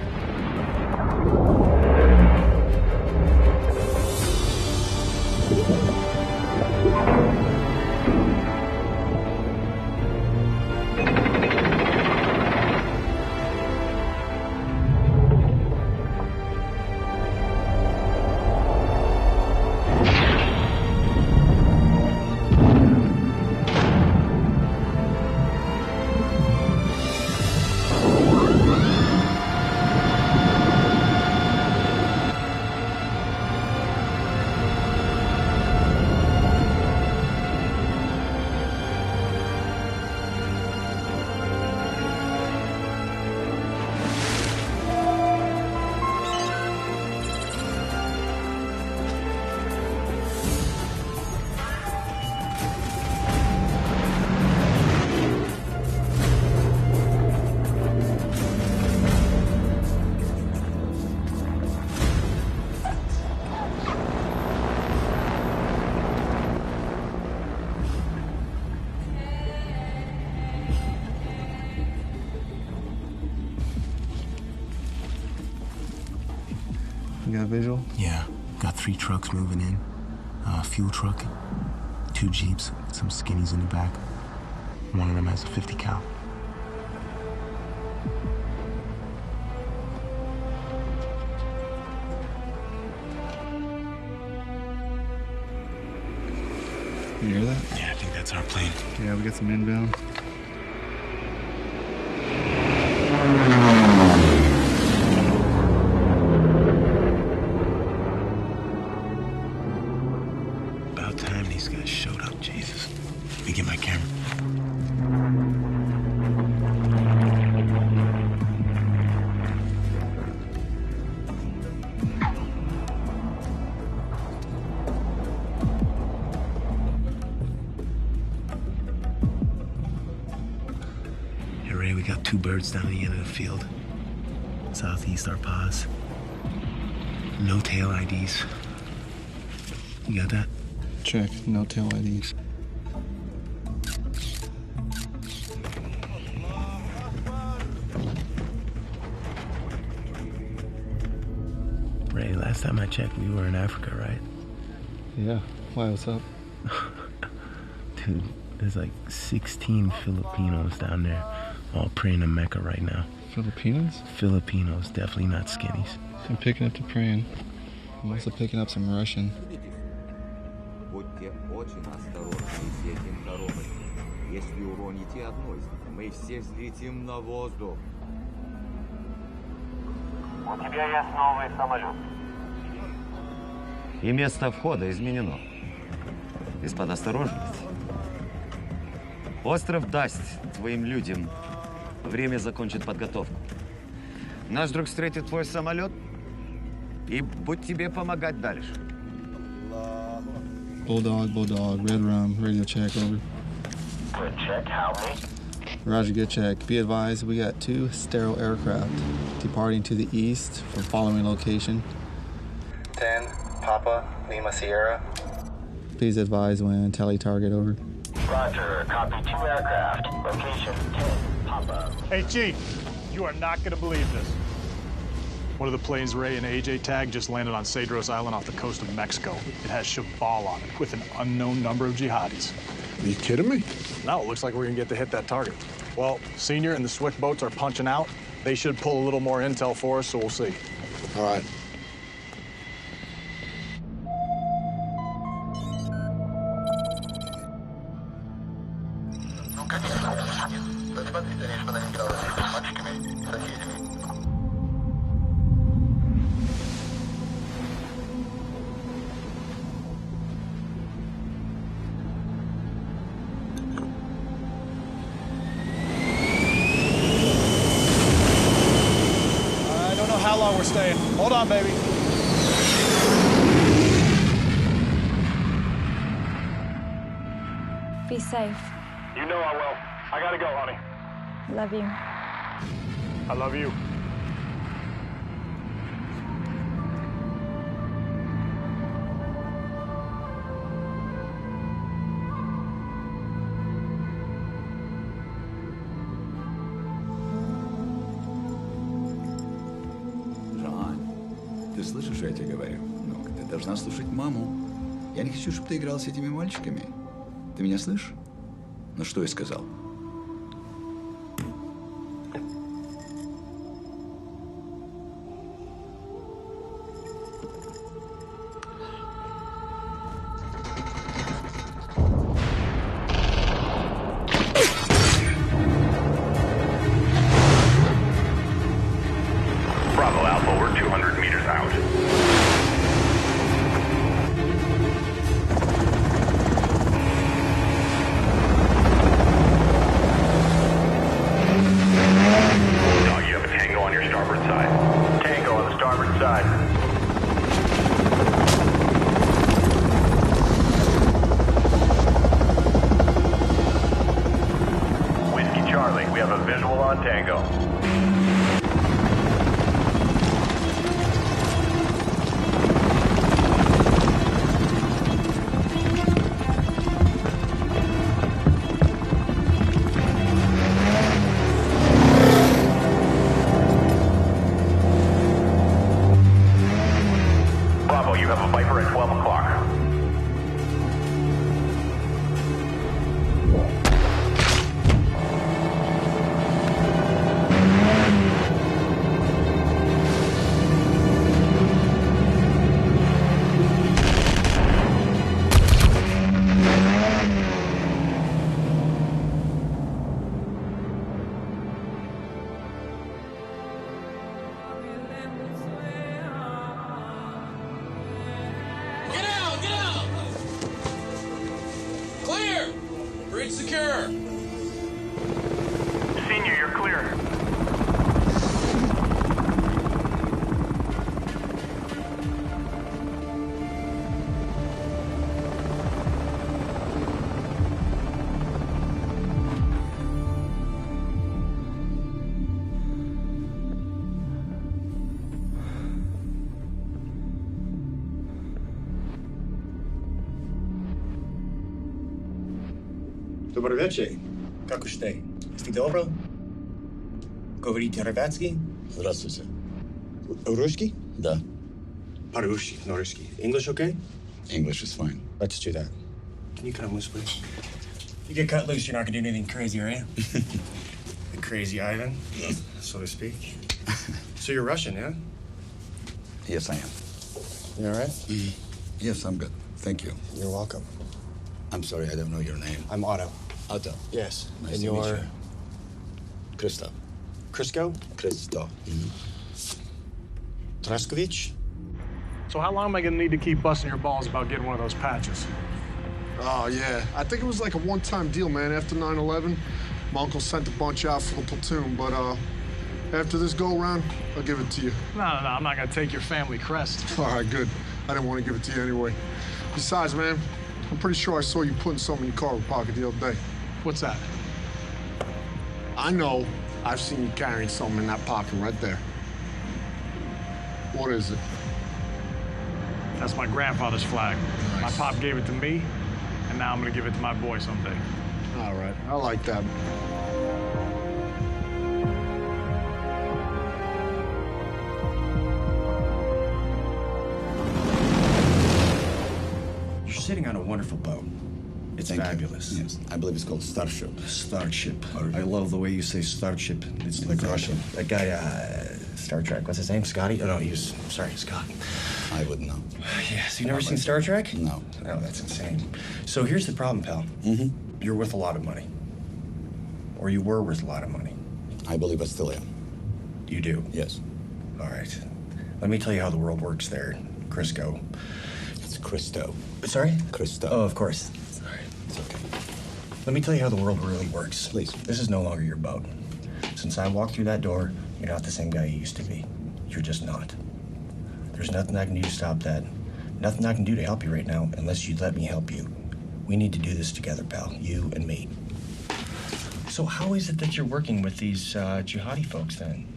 You got a visual? Yeah, got 3 trucks moving in. A fuel truck, 2 Jeeps, some skinnies in the back. One of them has a 50 cal. You hear that? Yeah, I think that's our plane. Yeah, we got some inbound. About time these guys showed up, Jesus. Let me get my camera. Hey, Ray, we got 2 birds down the end of the field. Southeast our pause. No tail IDs. You got that? Check. No tail IDs. Ray, last time I checked, we were in Africa, right? Yeah. Why, what's up? Dude, there's like 16 Filipinos down there, all praying to Mecca right now. Filipinos? Filipinos, definitely not skinnies. I'm picking up the praying. I'm also picking up some Russian. Будьте очень осторожны с этим коробой. Если уроните одну из них, мы все взлетим на воздух. У тебя есть новый самолет. И место входа изменено. Из-под осторожности. Остров даст твоим людям время закончить подготовку. Наш друг встретит твой самолет и будет тебе помогать дальше. Bulldog, red rum, radio check, over. Good check, how many? Roger, good check. Be advised, we got 2 sterile aircraft departing to the east from following location. 10, Papa, Lima Sierra. Please advise when tally target, over. Roger, copy 2 aircraft. Location 10, Papa. Hey, Chief, you are not going to believe this. One of the planes Ray and AJ tagged just landed on Cedros Island off the coast of Mexico. It has Shabal on it with an unknown number of jihadis. Are you kidding me? Now it looks like we're going to get to hit that target. Well, Senior and the Swift boats are punching out. They should pull a little more intel for us, so we'll see. All right. I don't know how long we're staying. Hold on, baby. Be safe. You know I will. I gotta go, honey. Love you. I love you. Ты слышишь, что я тебе говорю? Ну, ты должна слушать маму. Я не хочу, чтобы ты играл с этими мальчиками. Ты меня слышишь? Ну, что я сказал? Bravo Alpha, we're 200 meters out. Dog, you have a Tango on your starboard side. Tango on the starboard side. Whiskey Charlie, we have a visual on Tango. Bravo, you have a Viper at 12 o'clock. Get out! Get out! Clear! Bridge secure! Senior, you're clear. Добрый вечер. Как уж ты? Ты добро? Говорите ребятский? Здравствуйте. Русский? Да. По-русски, no русский. English okay? English is fine. Let's do that. Can you come loose, please? You get cut loose, you're not gonna do anything crazy, are you? The crazy Ivan, so to speak. So you're Russian, yeah? Yes, I am. You all right? Yes, I'm good. Thank you. You're welcome. I'm sorry, I don't know your name. I'm Otto. Otto. Yes. Nice And to meet you're you. Christoph. Crisco? Christoph. Traskovich? So how long am I gonna need to keep busting your balls about getting one of those patches? Oh, yeah. I think it was like a one-time deal, man. After 9/11, my uncle sent a bunch out for the platoon, but after this go-around, I'll give it to you. No, I'm not gonna take your family crest. All right, good. I didn't want to give it to you anyway. Besides, man, I'm pretty sure I saw you putting something in your cargo pocket the other day. What's that? I know. I've seen you carrying something in that pocket right there. What is it? That's my grandfather's flag. Nice. My pop gave it to me, and now I'm gonna give it to my boy someday. All right, I like that. You're sitting on a wonderful boat. It's Thank you. fabulous. Yes, I believe it's called Starship. Starship. I love the way you say Starship. It's like Exactly. Russian. That guy, Star Trek, what's his name? Scotty? Oh, no, sorry, Scott. I wouldn't know. Yes, you never seen Star Trek? No. Oh, that's insane. So here's the problem, pal. You're worth a lot of money. Or you were worth a lot of money. I believe I still am. You do? Yes. All right. Let me tell you how the world works there, Crisco. It's Christo. Sorry? Christo. Oh, of course. Sorry. It's okay. Let me tell you how the world really works. Please. This is no longer your boat. Since I walked through that door, you're not the same guy you used to be. You're just not. There's nothing I can do to stop that. Nothing I can do to help you right now unless you'd let me help you. We need to do this together, pal. You and me. So how is it that you're working with these jihadi folks, then?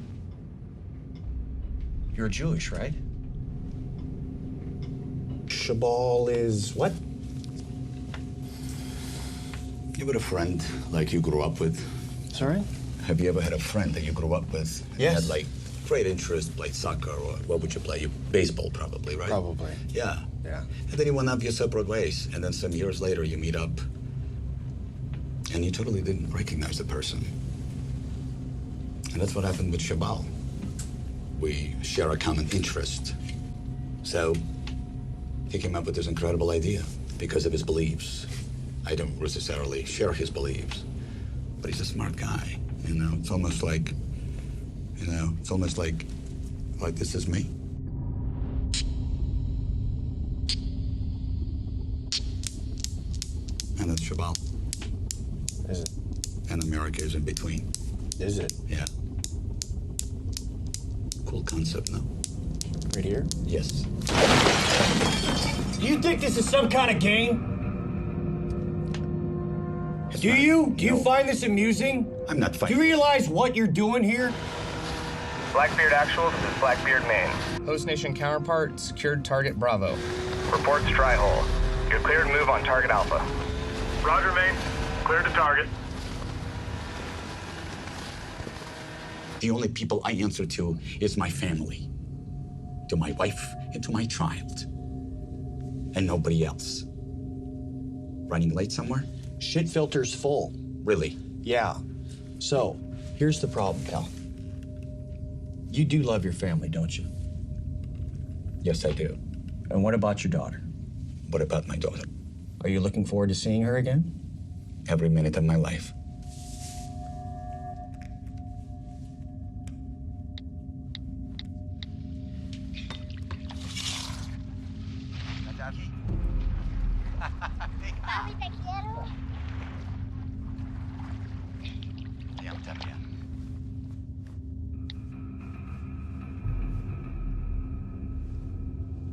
You're Jewish, right? Shabal is what? You ever had a friend like you grew up with? Sorry? Have you ever had a friend that you grew up with? And Yes. had, like, great interest, played soccer, or what would you play? You baseball, probably, right? Probably. Yeah. Yeah. And then you went off your separate ways, and then some years later you meet up, and you totally didn't recognize the person. And that's what happened with Shabal. We share a common interest. So he came up with this incredible idea because of his beliefs. I don't necessarily share his beliefs, but he's a smart guy. You know, it's almost like, like this is me. And that's Shabal. Is it? And America is in between. Is it? Yeah. Cool concept, no? Right here? Yes. Do you think this is some kind of game? Do you? Do you find this amusing? I'm not Do fighting. you realize what you're doing here? Blackbeard Actual, this is Blackbeard Maine. Host Nation counterpart, secured target Bravo. Reports dry hole. You're cleared to move on target Alpha. Roger, Maine. Clear to target. The only people I answer to is my family. To my wife and to my child. And nobody else. Running late somewhere? Shit filter's full. Really? Yeah. So, here's the problem, pal. You do love your family, don't you? Yes, I do. And what about your daughter? What about my daughter? Are you looking forward to seeing her again? Every minute of my life.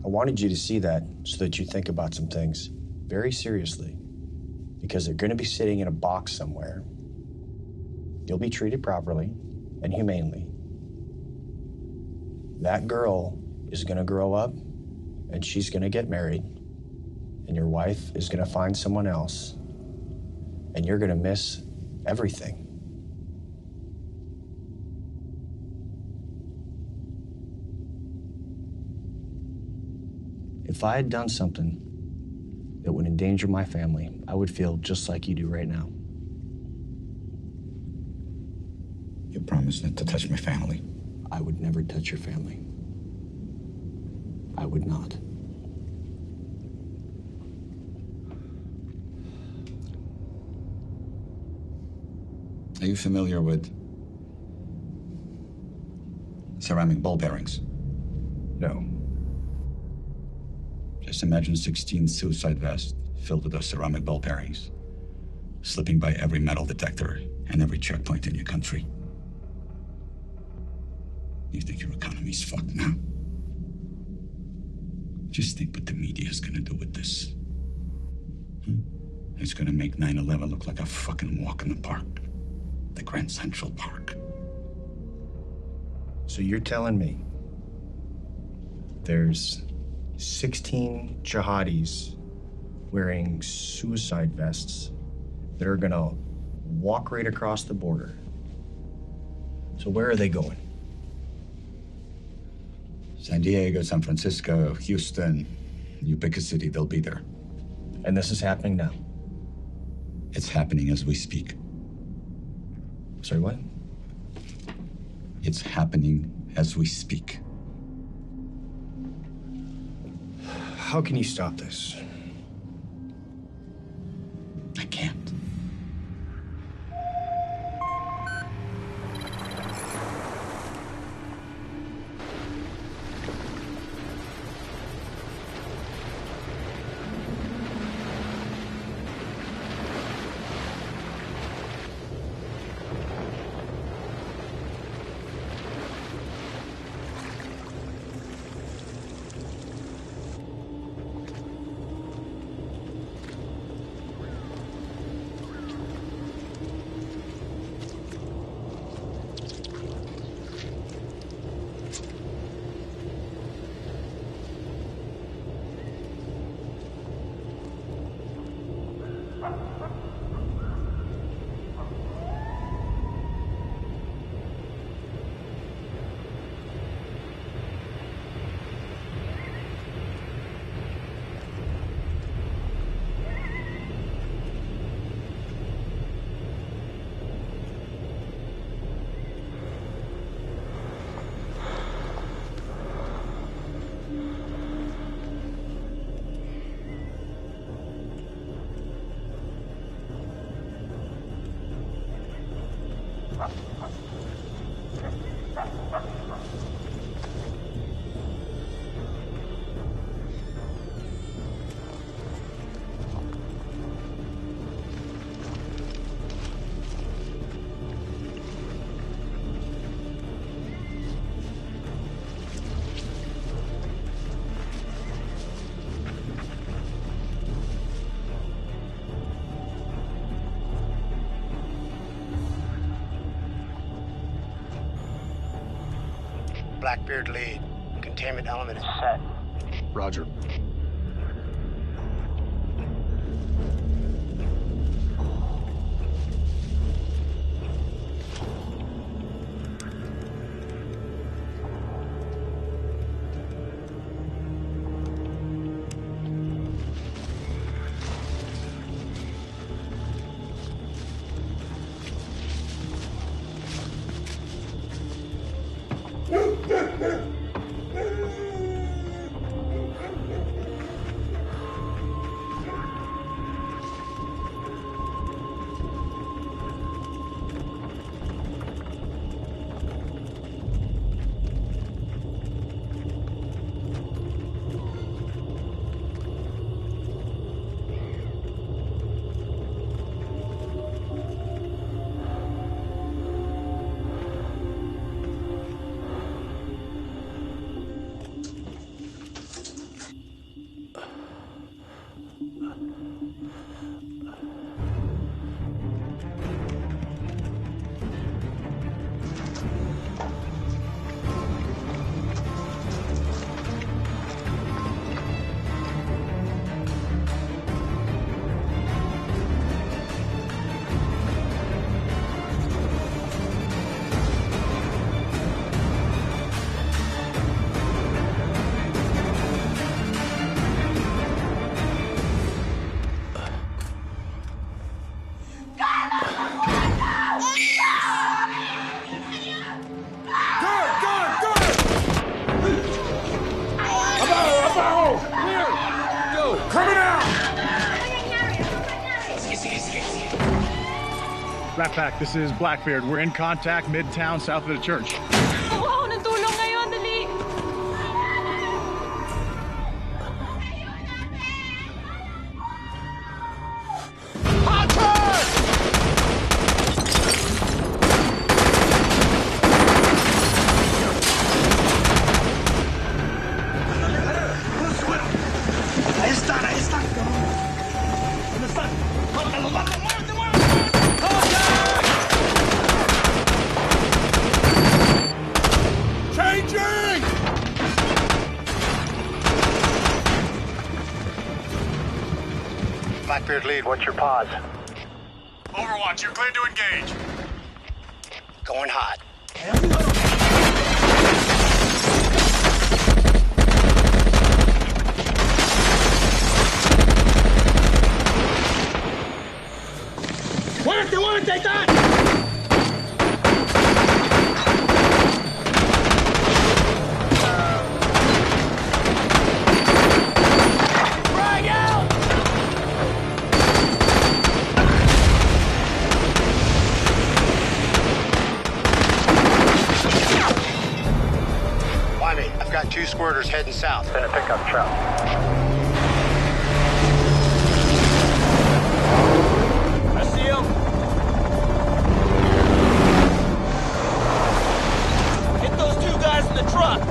I wanted you to see that so that you think about some things very seriously. Because they're going to be sitting in a box somewhere. You'll be treated properly and humanely. That girl is going to grow up and she's going to get married. And your wife is going to find someone else. And you're going to miss everything. If I had done something that would endanger my family, I would feel just like you do right now. You promised not to touch my family. I would never touch your family. I would not. Are you familiar with ceramic ball bearings? No. Just imagine 16 suicide vests filled with those ceramic ball bearings, slipping by every metal detector and every checkpoint in your country. You think your economy's fucked now? Just think what the media is gonna do with this. It's gonna make 9/11 look like a fucking walk in the park. The Grand Central Park. So you're telling me there's 16 jihadis wearing suicide vests that are gonna walk right across the border. So where are they going? San Diego, San Francisco, Houston, you pick a city, they'll be there. And this is happening now? It's happening as we speak. Sorry, what? It's happening as we speak. How can you stop this? I can't. Blackbeard lead. Containment element is set. Roger. Rat Pack, this is Blackbeard. We're in contact midtown south of the church. Kuha ako ng tulong ngayon, dali! Ahí están, ahí están. ¿Dónde están? ¡Mátalo, mátalo, muévete, muévete! Changing! Blackbeard lead, what's your pause? Overwatch, you're clear to engage. Going hot. ¡Muévete, muévete, ahí está! Frag out! Wyman, I've got 2 squirters heading south. Send a pickup truck. I see him. Hit those 2 guys in the truck.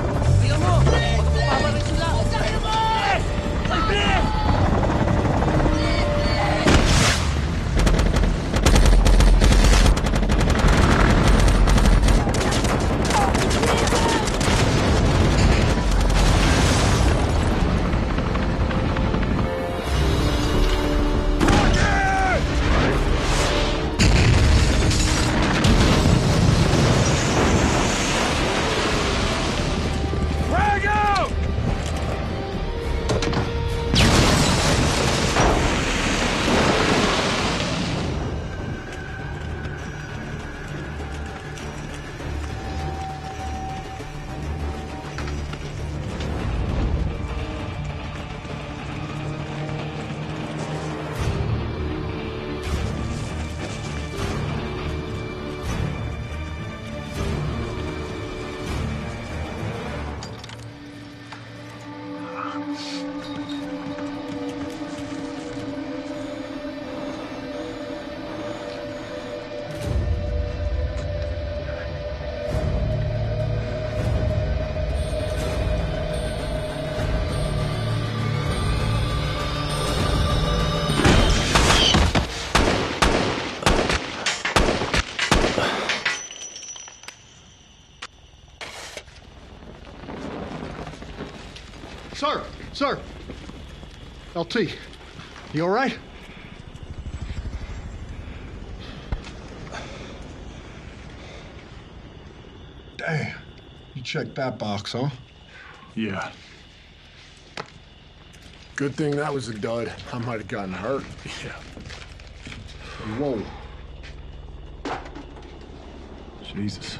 Sir. LT, you all right? Damn. You checked that box, huh? Yeah. Good thing that was a dud. I might have gotten hurt. Yeah. Whoa. Jesus.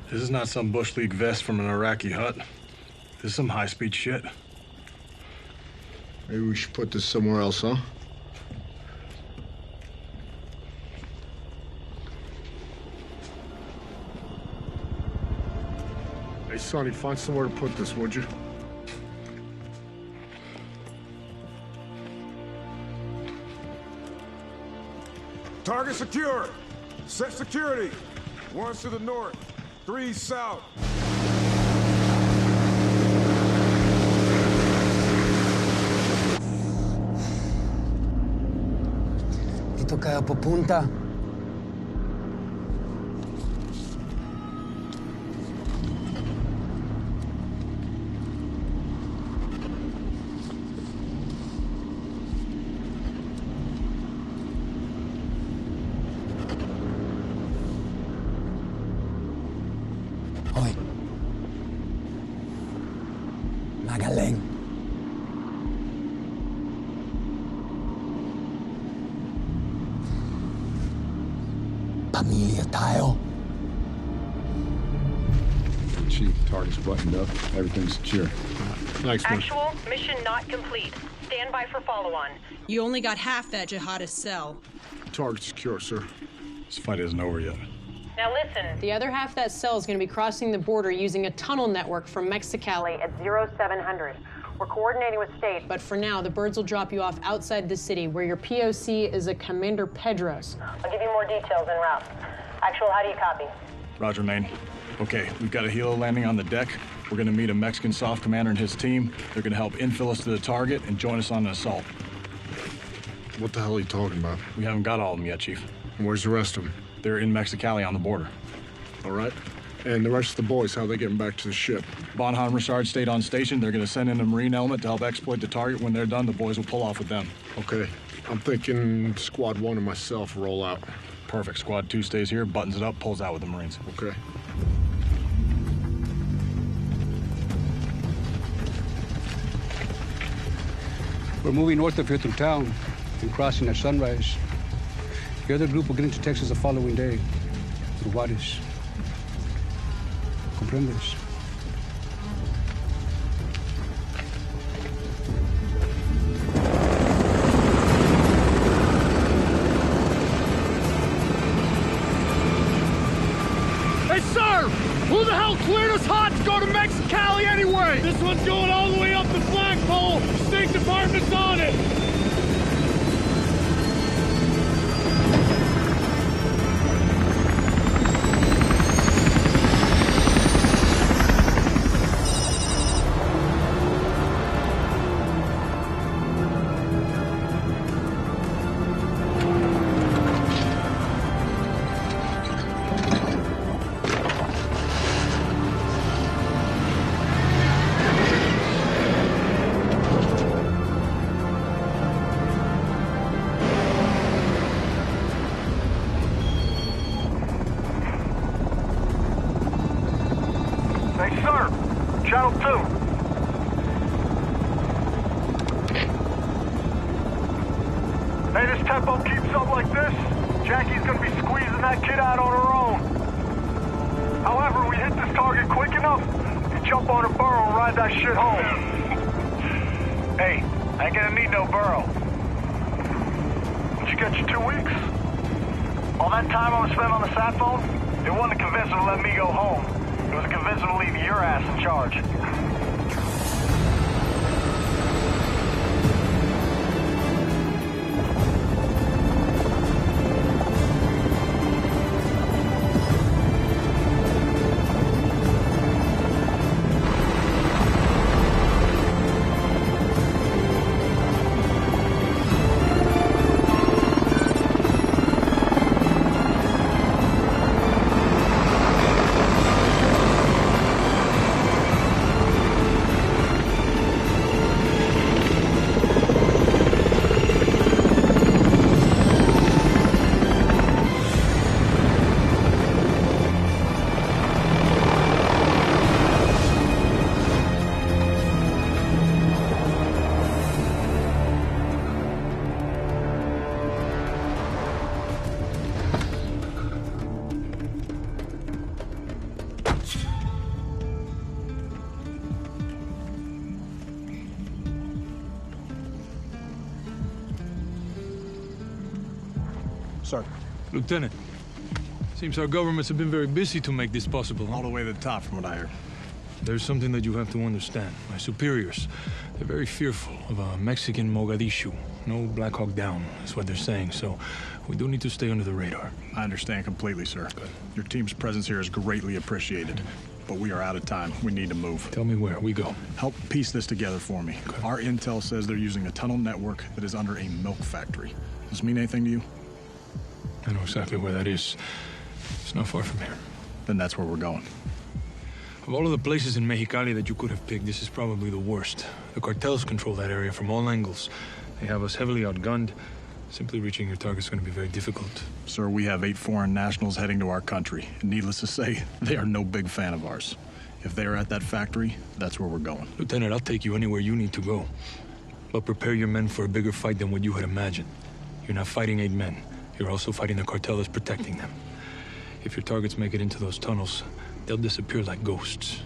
This is not some Bush League vest from an Iraqi hut. This is some high-speed shit. Maybe we should put this somewhere else, huh? Hey, Sonny, find somewhere to put this, would you? Target secure. Set security. 1 to the north, 3 south. Dito kayo pupunta. Hoy. Magaling. Pamilya tayo. Chief, target's buttoned up. Everything's secure. Thanks, man. Actual, mission not complete. Stand by for follow-on. You only got half that jihadist cell. Target secure, sir. This fight isn't over yet. Now listen. The other half of that cell is going to be crossing the border using a tunnel network from Mexicali at 0700. We're coordinating with state. But for now, the birds will drop you off outside the city, where your POC is a Commander Pedros. I'll give you more details en route. Actual, how do you copy? Roger, Maine. Okay, we've got a helo landing on the deck. We're gonna meet a Mexican soft commander and his team. They're gonna help infill us to the target and join us on an assault. What the hell are you talking about? We haven't got all of them yet, Chief. And where's the rest of them? They're in Mexicali on the border. All right. And the rest of the boys, how they getting back to the ship? Bonham Richard stayed on station. They're gonna send in a Marine element to help exploit the target. When they're done, the boys will pull off with them. Okay. I'm thinking Squad 1 and myself roll out. Perfect. Squad 2 stays here, buttons it up, pulls out with the Marines. Okay. We're moving north of here through town and crossing at sunrise. The other group will get into Texas the following day, through Juarez. ¿Comprendes? Hey, sir! Who the hell cleared us hot to go to Mexicali anyway? This one's going all the way up the flagpole. State Department's on it. Hey, sir! Channel 2. Hey, this tempo keeps up like this, Jackie's gonna be squeezing that kid out on her own. However, we hit this target quick enough, you jump on a burro and ride that shit home. Hey, I ain't gonna need no burro. Did you get your 2 weeks? All that time I was spent on the sat phone, it wasn't to convince her to let me go home. It was to convince her to leave your ass in charge. sir. Lieutenant, seems our governments have been very busy to make this possible, huh? All the way to the top, from what I heard. There's something that you have to understand. My superiors, they're very fearful of a Mexican Mogadishu. No Black Hawk down, is what they're saying, so we do need to stay under the radar. I understand completely, sir. Good. Your team's presence here is greatly appreciated, but we are out of time. We need to move. Tell me where. We go. Help piece this together for me. Okay. Our intel says they're using a tunnel network that is under a milk factory. Does this mean anything to you? I know exactly where that is. It's not far from here. Then that's where we're going. Of all of the places in Mexicali that you could have picked, this is probably the worst. The cartels control that area from all angles. They have us heavily outgunned. Simply reaching your target's going to be very difficult. Sir, we have 8 foreign nationals heading to our country. And needless to say, they are no big fan of ours. If they are at that factory, that's where we're going. Lieutenant, I'll take you anywhere you need to go. But prepare your men for a bigger fight than what you had imagined. You're not fighting 8 men. You're also fighting the cartel that's protecting them. If your targets make it into those tunnels, they'll disappear like ghosts.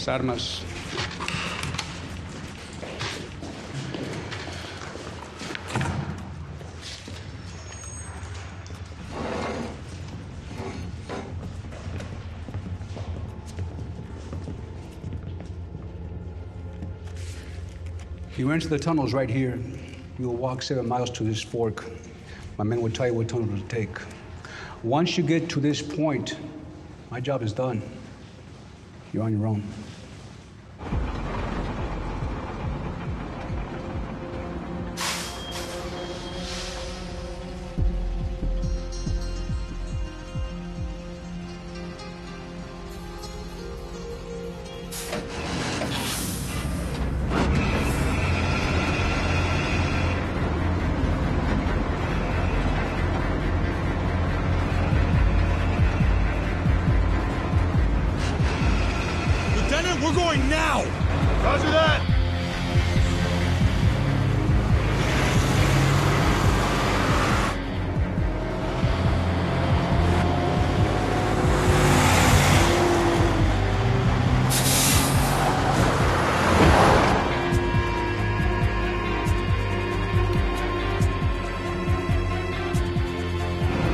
Armas. You enter the tunnels right here. You will walk 7 miles to this fork. My men will tell you what tunnel to take. Once you get to this point, my job is done. You're on your own. We're going now! Roger that!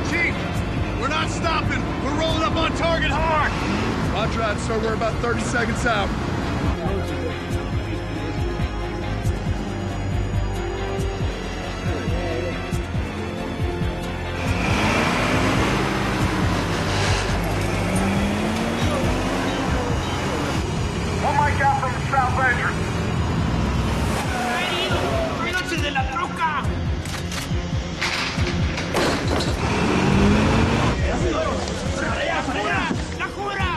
Chief, we're not stopping. We're rolling up on target hard. Roger that, sir. We're about 30 seconds out. One mic out from the south entrance. ¡Noche de la troca! ¡La jura!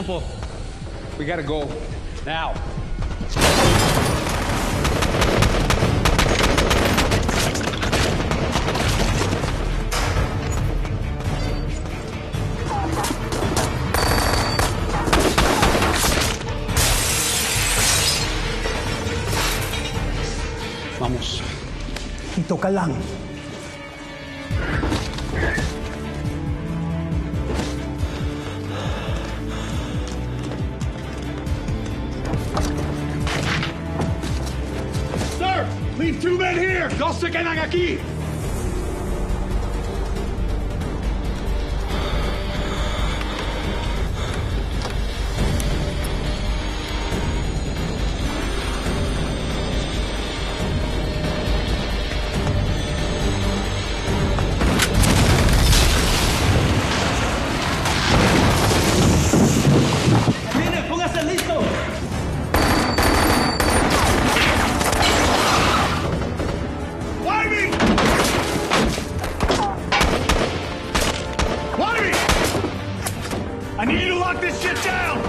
Beautiful. We gotta go. Now. Vamos. Dito ka lang. Sir, leave 2 men here. Dos se quedan aquí. I need you to lock this shit down!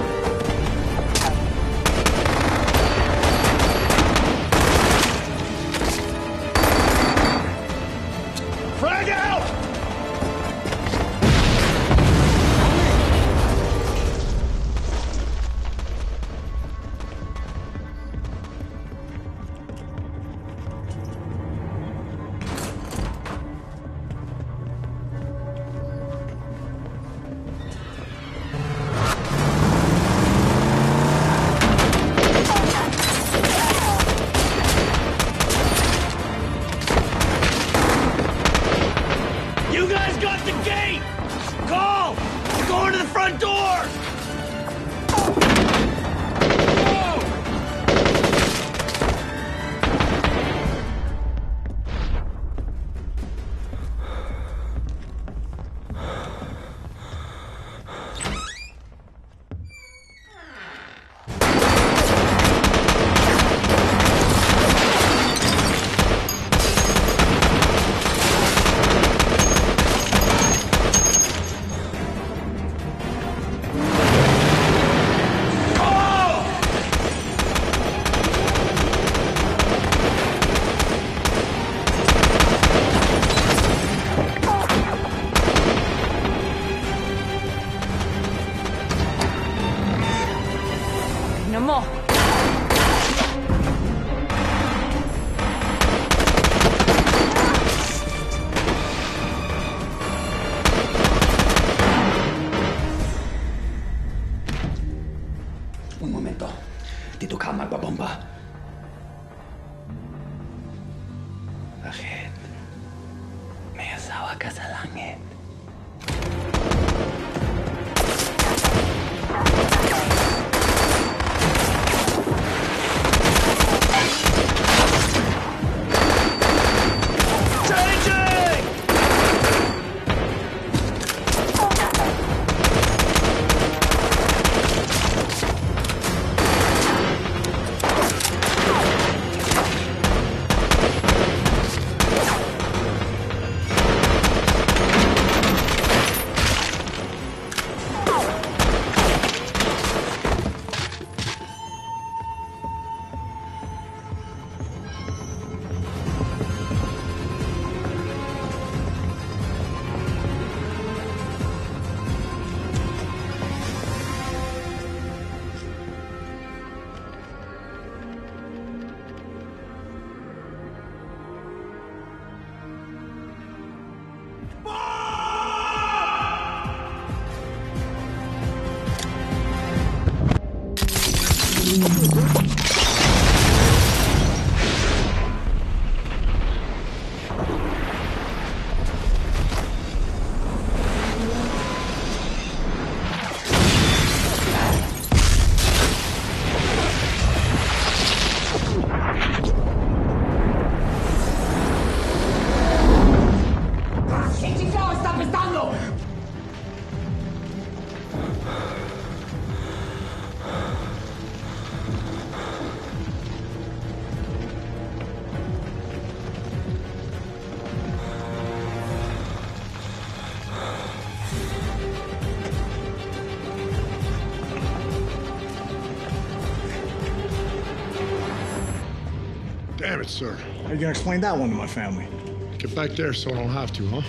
Frag out! You guys got the gate! Call! We're going to the front door! Tignan mo! Un momento. Dito ka magbabomba. Bakit? May asawa ka sa langit. ¿Qué chingado está apestando? private, sir. How you gonna explain that one to my family? Get back there so I don't have to, huh?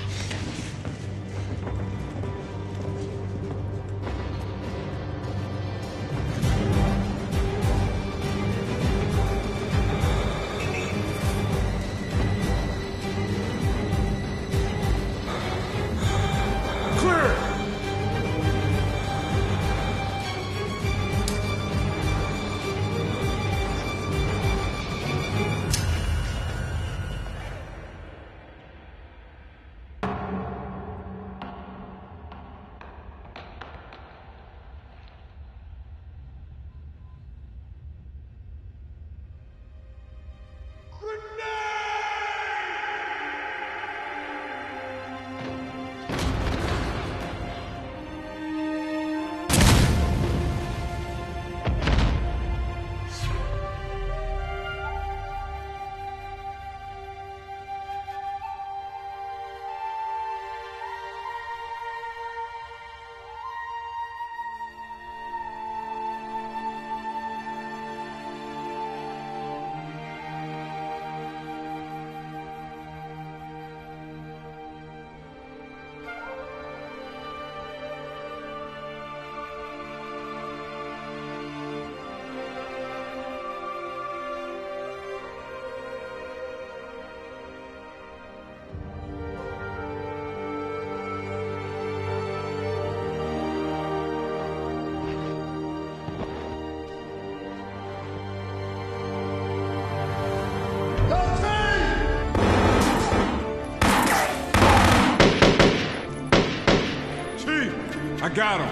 I got him.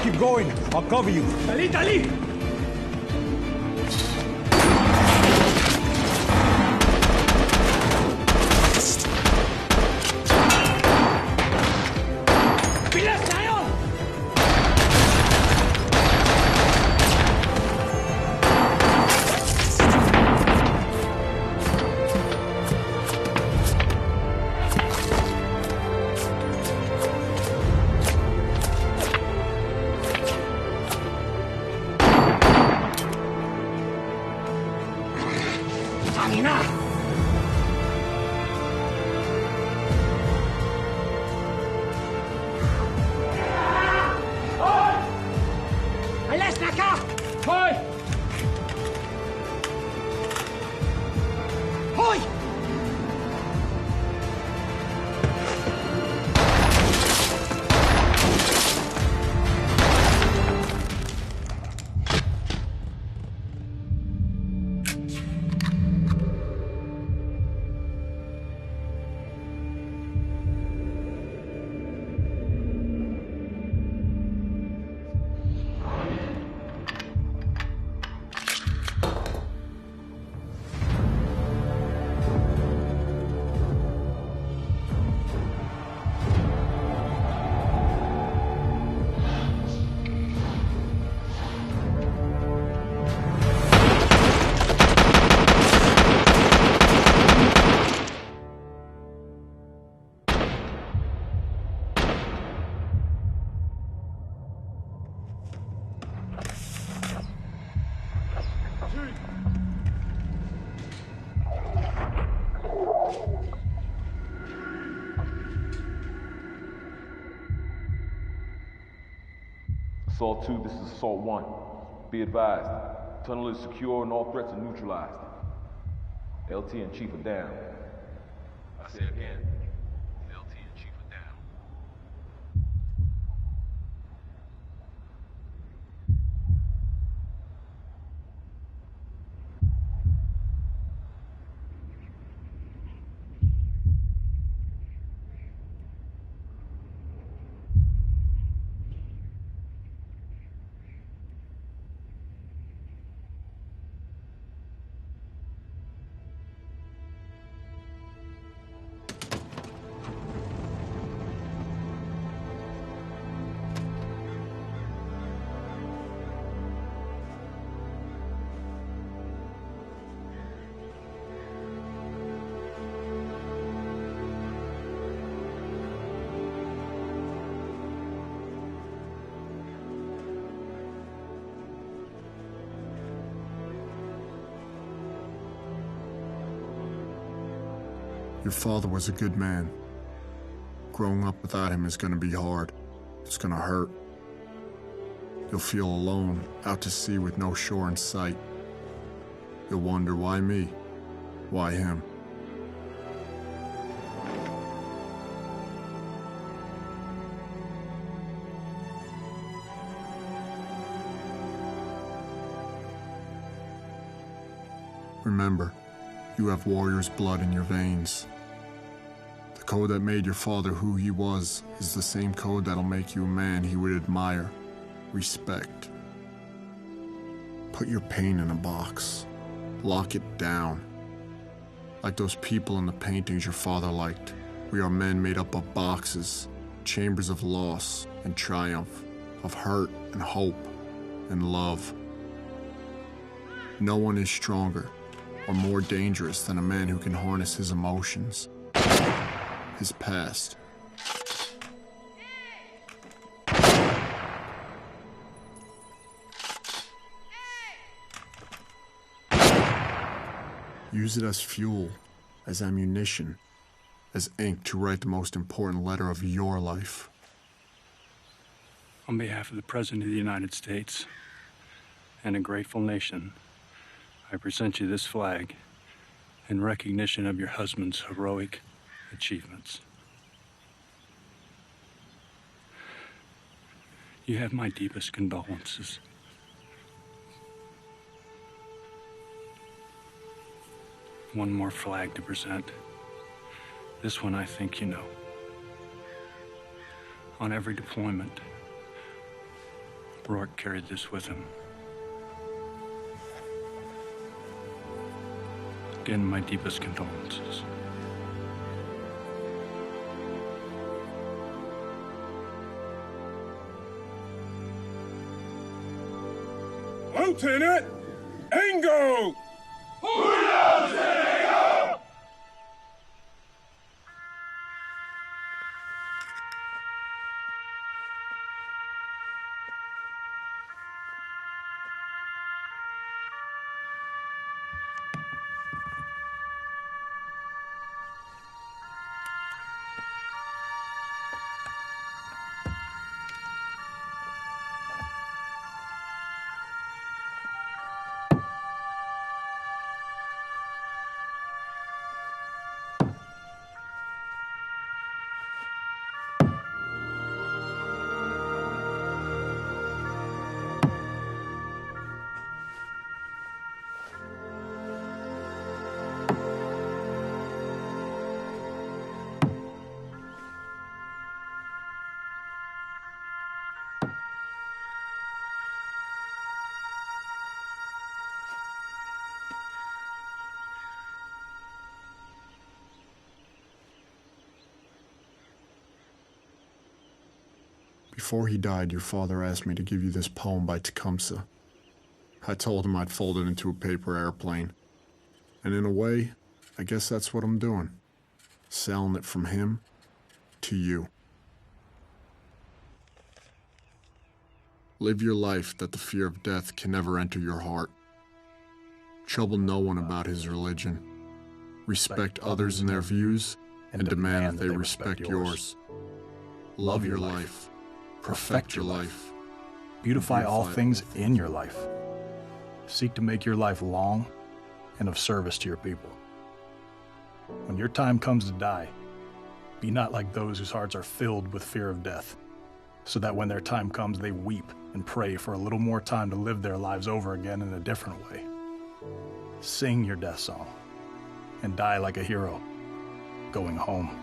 Keep going. I'll cover you. Dali, dali! Assault 2, this is Assault 1. Be advised, tunnel is secure and all threats are neutralized. LT and Chief are down. I say again, LT and Chief are down. Your father was a good man. Growing up without him is gonna be hard. It's gonna hurt. You'll feel alone, out to sea with no shore in sight. You'll wonder, why me? Why him? Remember, you have warrior's blood in your veins. The code that made your father who he was is the same code that'll make you a man he would admire, respect. Put your pain in a box. Lock it down. Like those people in the paintings your father liked. We are men made up of boxes, chambers of loss and triumph, of hurt and hope and love. No one is stronger or more dangerous than a man who can harness his emotions, his past. Use it as fuel, as ammunition, as ink to write the most important letter of your life. On behalf of the President of the United States and a grateful nation, I present you this flag in recognition of your husband's heroic achievements. You have my deepest condolences. One more flag to present. This one I think you know. On every deployment, Rourke carried this with him. Again, my deepest condolences. Lieutenant Ango! Before he died, your father asked me to give you this poem by Tecumseh. I told him I'd fold it into a paper airplane. And in a way, I guess that's what I'm doing. Selling it from him to you. Live your life that the fear of death can never enter your heart. Trouble no one about his religion. Respect others and their views, and demand that they respect yours. Love your life. Perfect your life. Beautify all things in your life. Seek to make your life long and of service to your people. When your time comes to die, be not like those whose hearts are filled with fear of death, so that when their time comes, they weep and pray for a little more time to live their lives over again in a different way. Sing your death song and die like a hero, going home.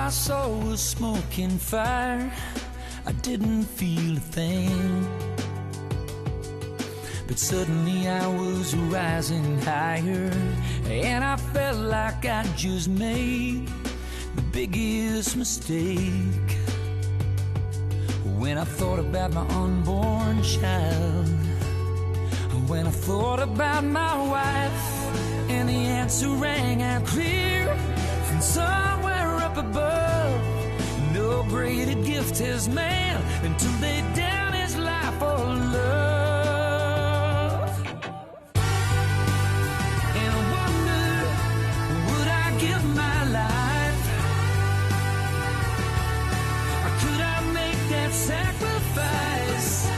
I saw was smoke and fire. I didn't feel a thing. But suddenly I was rising higher, and I felt like I just made the biggest mistake. When I thought about my unborn child, when I thought about my wife, and the answer rang out clear from somewhere up above. No greater gift has man than to lay down his life for love. And I wonder, would I give my life? Or could I make that sacrifice?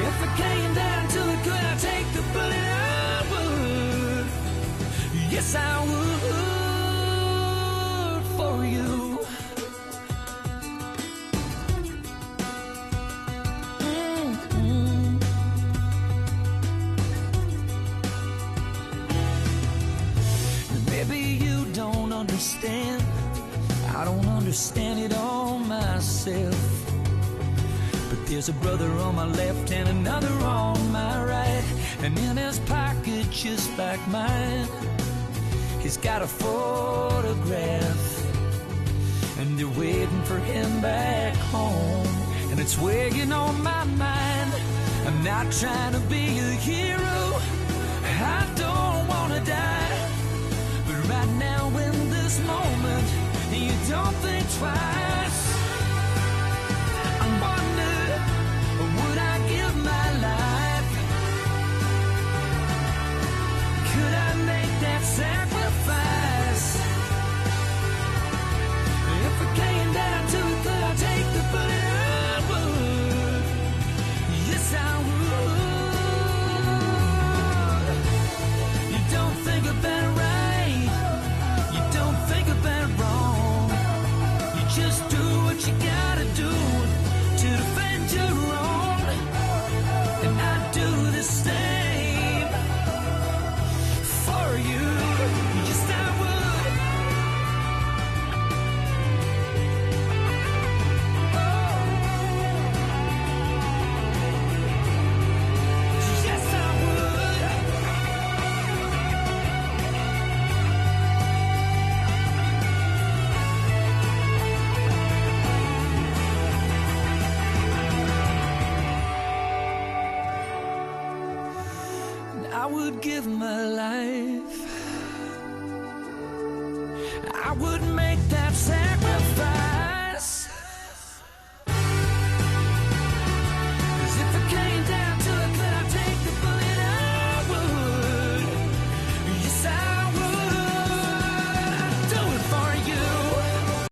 If it came down to it, could I take the bullet? I would. Yes, I would for you. Maybe you don't understand. I don't understand it all myself. But there's a brother on my left and another on my right, and in his pocket just like mine, he's got a photograph, and they're waiting for him back home, and it's weighing on my mind. I'm not trying to be a hero, I don't wanna die, but right now in this moment, you don't think twice. I wonder, would I give my life? Could I make that sacrifice? If it came down to it, could I take the bullet? I would. Yes, I would. You don't think about it right. You don't think about it wrong. You just do what you gotta do to defend your own. And I do the same for you. Yes, I would. Yes, I would. I would give my life. I would make